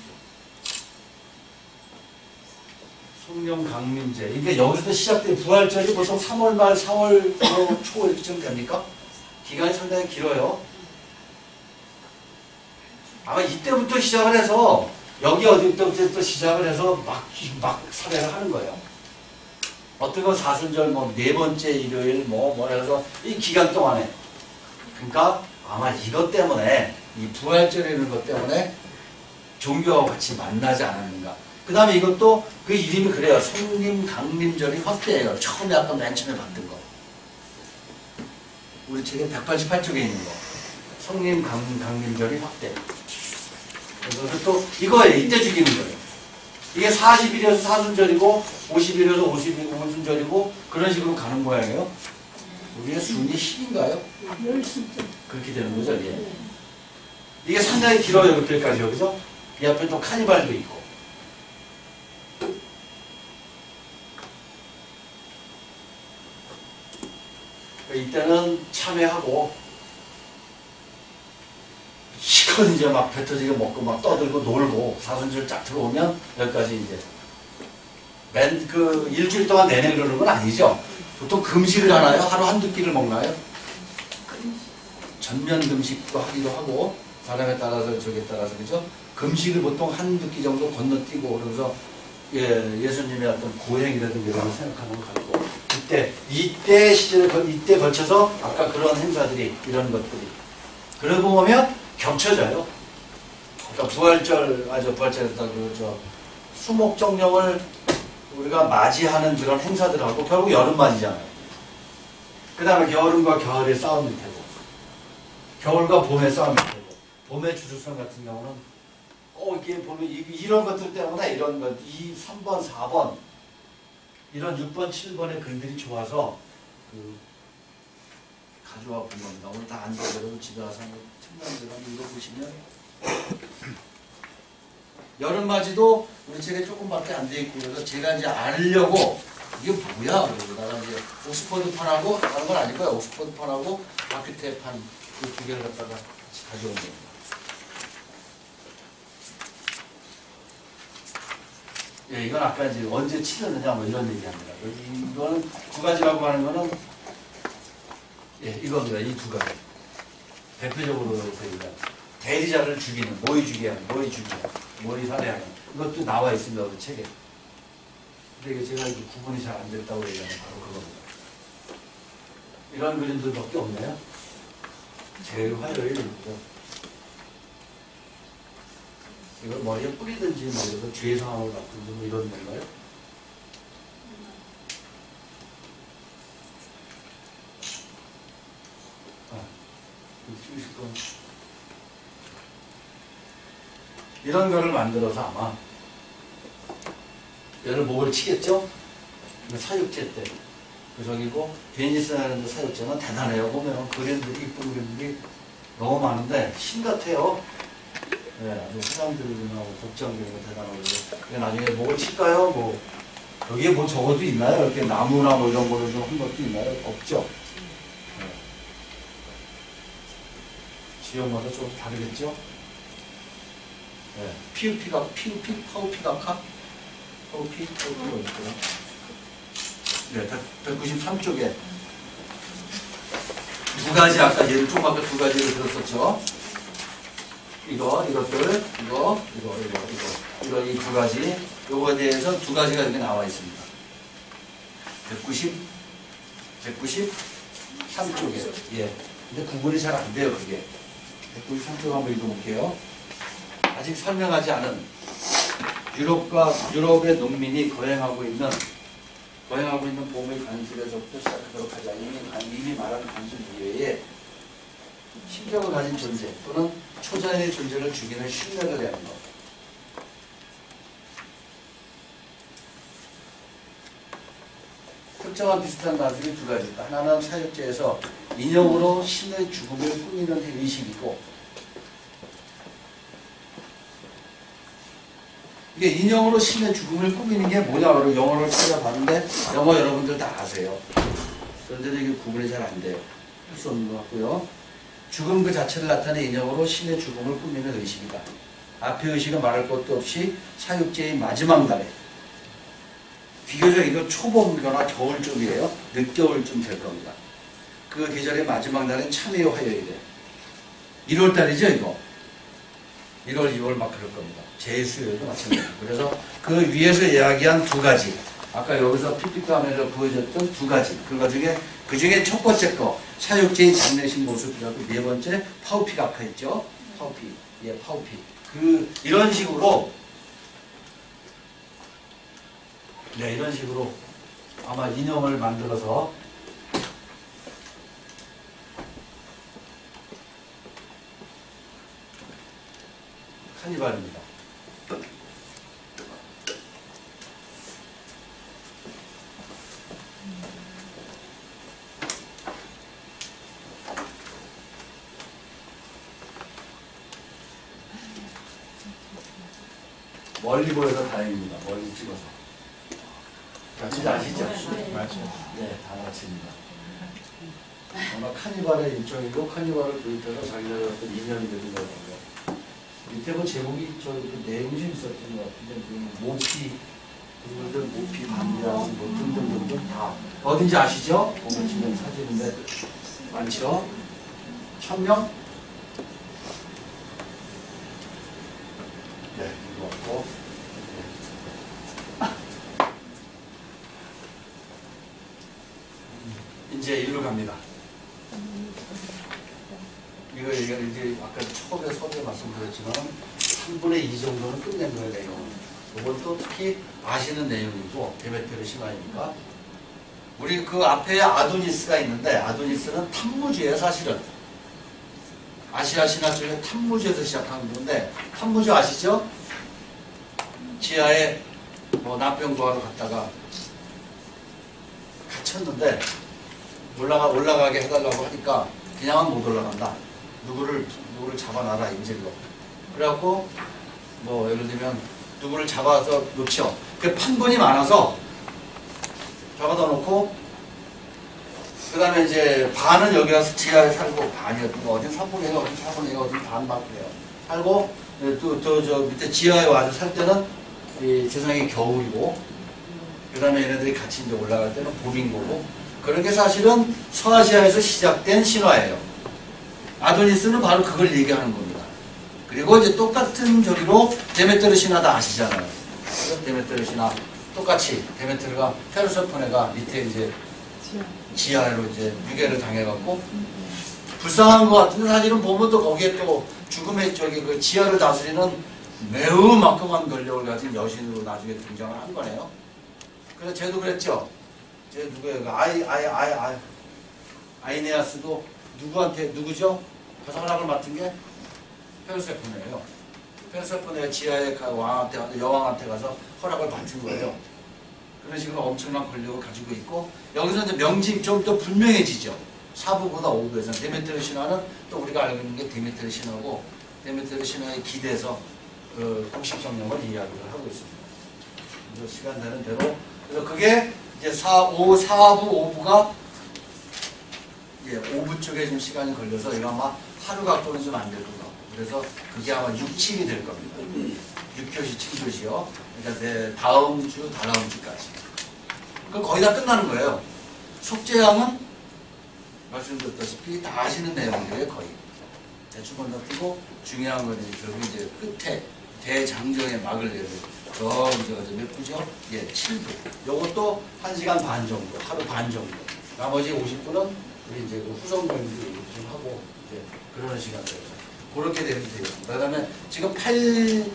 송령 강림제 이게 여기서 시작된 부활절이 보통 3월 말 4월 초 이렇게쯤 됩니까? 기간이 상당히 길어요. 아마 이때부터 시작을 해서 여기 어디부터 시작을 해서 막 사례를 하는 거예요. 어떤 건 사순절 네 번째 일요일 해서 이 기간 동안에 그러니까 아마 이것 때문에 이 부활절이라는 것 때문에 종교와 같이 만나지 않았는가. 그 다음에 이것도 그 이름이 그래요. 성림 강림절이 확대예요. 처음에 아까 맨 처음에 봤던 거. 우리 책에 188쪽에 있는 거. 성림 강림절이 확대. 그래서 또 이거예요. 이때 죽이는 거예요. 이게 40일이어서 사순절이고 50일이어서 50순절이고 그런 식으로 가는 모양이에요. 우리의 순위 10인가요? 10시죠. 그렇게 되는 거죠. 예. 이게 상당히 길어요. 그때까지요. 그죠? 이 앞에 또 카니발도 있고. 이때는 참회하고 시컷 이제 막 뱉어지게 먹고 막 떠들고 놀고 사순절 쫙 들어오면 여기까지 이제 맨 일주일 동안 내내 그러는 건 아니죠. 보통 금식을 하나요? 하루 한두 끼를 먹나요? 전면 금식도 하기도 하고 사람에 따라서 저기에 따라서 그죠? 금식을 보통 한두 끼 정도 건너뛰고 그러면서 예수님의 어떤 고행이라든가 이런 걸 생각하는 것 같고 이때 시절에 이때 걸쳐서 아까 그런 행사들이 이런 것들이 그러고 보면 겹쳐져요. 그러니까 부활절에다 수목정령을 우리가 맞이하는 그런 행사들하고 결국 여름맞이잖아요. 그 다음에 여름과 겨울의 싸움일 테고 겨울과 봄의 싸움일 테고 봄의 주술성 같은 경우는 꼭 이렇게 보면 이런 것들 때문에 이런 것 3번, 4번 이런 6번, 7번의 글들이 좋아서 가져와 본 겁니다. 오늘 다 안 되더라도 집에 와서 청년들 한번 읽어보시면 여름맞이도 우리 책에 조금밖에 안 돼 있고 그래서 제가 이제 알려고 이게 뭐야 그러다가 이제 옥스퍼드판하고 다른 건 아닐 거야. 옥스퍼드판하고 아큐테판 그 두 개를 갖다가 같이 가져온 겁니다. 예, 이건 아까 이제 언제 치렀느냐 뭐 이런 얘기합니다. 이거는 두 가지라고 하는 거는 예, 이겁니다. 이 두 가지. 대표적으로 저희가 대리자를 죽이는, 모의 죽이하는, 모의 살해하는 이것도 나와 있습니다. 그 책에. 근데 이게 제가 이제 구분이 잘 안 됐다고 얘기하는 바로 그겁니다. 이런 그림들밖에 없네요. 제일 화요일이죠. 이걸 머리에 뿌리든지 뭐 이래서 죄 상황을 바꾸든지 뭐 이런 건가요? 찍으실 건 이런 거를 만들어서 아마 얘를 목을 치겠죠? 사육제 때 그 저기고 베니스라는 사육제는 대단해요. 보면 그림들이 이쁜 그림들이 너무 많은데 신 같아요. 네, 아주 화장들하고 복장들이 대단하고 그래 나중에 목을 칠까요? 뭐 여기에 뭐 적어도 있나요? 이렇게 나무나 뭐 이런 거를 좀 한 것도 있나요? 없죠. 네. 지역마다 좀 다르겠죠? 네. 파우피가카? 파우피가 있고요. 네, 193쪽에 두 가지, 아까 얘를 좀 아까 두 가지를 들었었죠? 이거 이 두 가지, 요거에 대해서 두 가지가 이렇게 나와 있습니다. 193쪽에. 예. 근데 구분이 잘 안 돼요, 그게. 193쪽 한번 읽어볼게요. 아직 설명하지 않은 유럽의 농민이 거행하고 있는 보험의 관습에서부터 시작하도록 하자. 이미 말한 관습 이외에 신격을 가진 존재 또는 초자연의 존재를 죽이는 신뢰를 내는 것. 특정한 비슷한 단순이 두 가지. 하나는 사육제에서 인형으로 신의 죽음을 꾸미는 의식이고, 이게 인형으로 신의 죽음을 꾸미는 게 뭐냐고 영어를 찾아봤는데 영어 여러분들 다 아세요. 그런데도 이게 구분이 잘 안 돼요. 할 수 없는 것 같고요. 죽음 그 자체를 나타내 인형으로 신의 죽음을 꾸미는 의식이다. 앞의 의식은 말할 것도 없이 사육제의 마지막 날에 비교적 이거 초봄이거나 겨울쯤이에요. 늦겨울쯤 될 겁니다. 그 계절의 마지막 날은 참회의 화요일이에요. 1월달이죠 이거. 1월, 2월 막 그럴 겁니다. 제수요일도 마찬가지고. 그래서 그 위에서 이야기한 두 가지, 아까 여기서 PPT-화면에서 보여줬던 두 가지, 그 중에 첫 번째 거, 사육제의 장례식 모습이라고, 네 번째 파우피가 아까 있죠? 파우피. 예, 파우피. 이런 식으로, 네, 이런 식으로 아마 인형을 만들어서 카니발입니다. 멀리 보여서 다행입니다. 멀리 찍어서. 진짜 아시죠? 맞아요. 네, 다 맞습니다. 아마 카니발의 일종이고, 카니발을 도입해서 자기네들 어떤 인연이 되는 거고요. 밑에 뭐 제목이 그 내용이 좀 있었던 것 같은데, 모피, 그분들 모피 반이랑 뭐 등등등등 다 어딘지 아시죠? 보면 지금 사진인데 많죠? 1000명? 네, 이거 같고. 이제 일로 갑니다. 이거 이제 아까 초반에 서두에 말씀드렸지만 3분의 2 정도는 끝낸 거예요, 내용은. 이건 또 특히 아시는 내용이고, 데메테르 신화이니까. 우리 그 앞에 아도니스가 있는데, 아도니스는 탐무주예요, 사실은. 아시아 신화 쪽에 탐무주에서 시작한 건데, 탐무주 아시죠? 지하에 뭐 납병구하러 갔다가 갇혔는데, 올라가게 해달라고 하니까 그냥은 못 올라간다. 누구를 잡아놔라 인질로. 그래갖고 뭐 예를 들면 누구를 잡아서 놓죠. 그 판본이 많아서 잡아다 놓고 그 다음에 이제 반은 여기 와서 지하에 살고 반이 어딘 3분의 1, 어딘 4분의 1, 어딘 반밖에 해요. 살고 또 저 밑에 지하에 와서 살 때는 이 세상이 겨울이고 그 다음에 얘네들이 같이 이제 올라갈 때는 봄인 거고, 그런 게 사실은 서아시아에서 시작된 신화예요. 아도니스는 바로 그걸 얘기하는 겁니다. 그리고 이제 똑같은 저기로 데메트르 신화다 아시잖아요. 데메트르 신화 똑같이 데메트르가 페르세포네가 밑에 이제 지하로 이제 유괴를 당해갖고 불쌍한 것 같은데 사실은 보면 또 거기에 또 죽음의 저기 그 지하를 다스리는 매우 막강한 권력을 가진 여신으로 나중에 등장을 한 거네요. 그래서 쟤도 그랬죠. 쟤 누구예요? 아이네아스도 누구죠? 가서 허락을 맡은 게 페르세포네예요. 페르세포네가 지하의 왕한테 가서 여왕한테 가서 허락을 맡은 거예요. 그런 식으로 엄청난 권력을 가지고 있고 여기서 이제 명칭 좀 더 분명해지죠. 4부보다 5부에서 데메트르 신화는 또 우리가 알고 있는 게 데메트르 신화고 데메트르 신화에 기대서 그 공식 정령을 이야기를 하고 있습니다. 그래서 시간 되는 대로 그래서 그게 이제 4부 5부가 예, 5부 쪽에 좀 시간이 걸려서 이거 아마 하루 갖고는 좀 안 될 것 같고 그래서 그게 아마 6, 7이 될 겁니다. 6교시, 7교시요. 그러니까 내 다음 주, 다다음 주까지. 그럼 거의 다 끝나는 거예요. 속죄양은 말씀드렸다시피 다 아시는 내용이에요, 거의. 대충 건너뛰고 중요한 건 결국 이제 끝에 대장정의 막을 내는 몇 부죠? 예, 7부. 요것도 1시간 반 정도, 하루 반 정도. 나머지 50분은 우리 이제 그 후성경도 좀 하고 이제 그러는 시간대에서 그렇게 되면 되겠습니다. 그 다음에 지금 8일,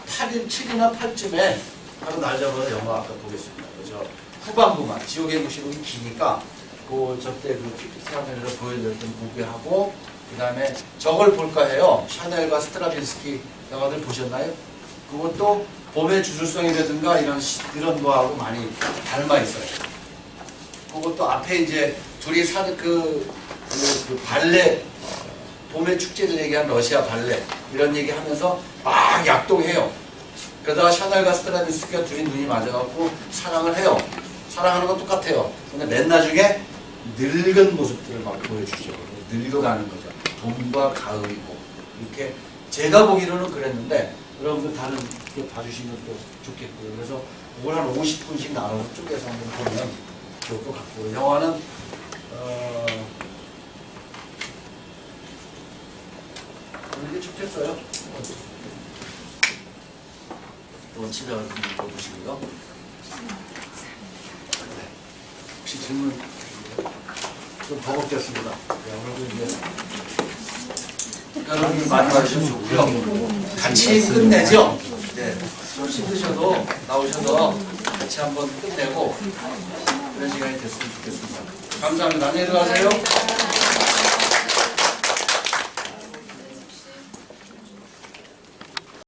7이나 8쯤에 하루 날 잡아서 영화 아까 보겠습니다. 그죠? 후반부만, 지옥의 무시록이 기니까 그 저때 그 PPT 화면에서 보여드렸던 보기하고 그 다음에 저걸 볼까 해요. 샤넬과 스트라빈스키 영화들 보셨나요? 그것도 봄의 주술성이라든가 이런 거하고 많이 닮아 있어요. 그것도 앞에 이제 둘이 사는 그 발레, 봄의 축제를 얘기한 러시아 발레 이런 얘기 하면서 막 약동해요. 그러다가 샤넬과 스트라빈스키가 둘이 눈이 맞아갖고 사랑을 해요. 사랑하는 건 똑같아요. 근데 맨 나중에 늙은 모습들을 막 보여주죠. 늙어가는 거죠. 봄과 가을이고 이렇게 제가 보기로는 그랬는데 여러분들 다른 게 봐주시면 또 좋겠고요. 그래서 그걸 한 50분씩 나눠서 쪼개서 한번 보면 좋을 것 같고요. 영화는 이게 좋겠어요. 또 집에 가서 보시고요. 혹시 질문 좀 더 먹겠습니다. 여러분이 많이 와주셔서 좋고요. 같이 끝내죠. 네, 좀 힘드셔도 나오셔서 같이 한번 끝내고 그런 시간이 됐으면 좋겠습니다. 감사합니다. 안녕히 들어가세요.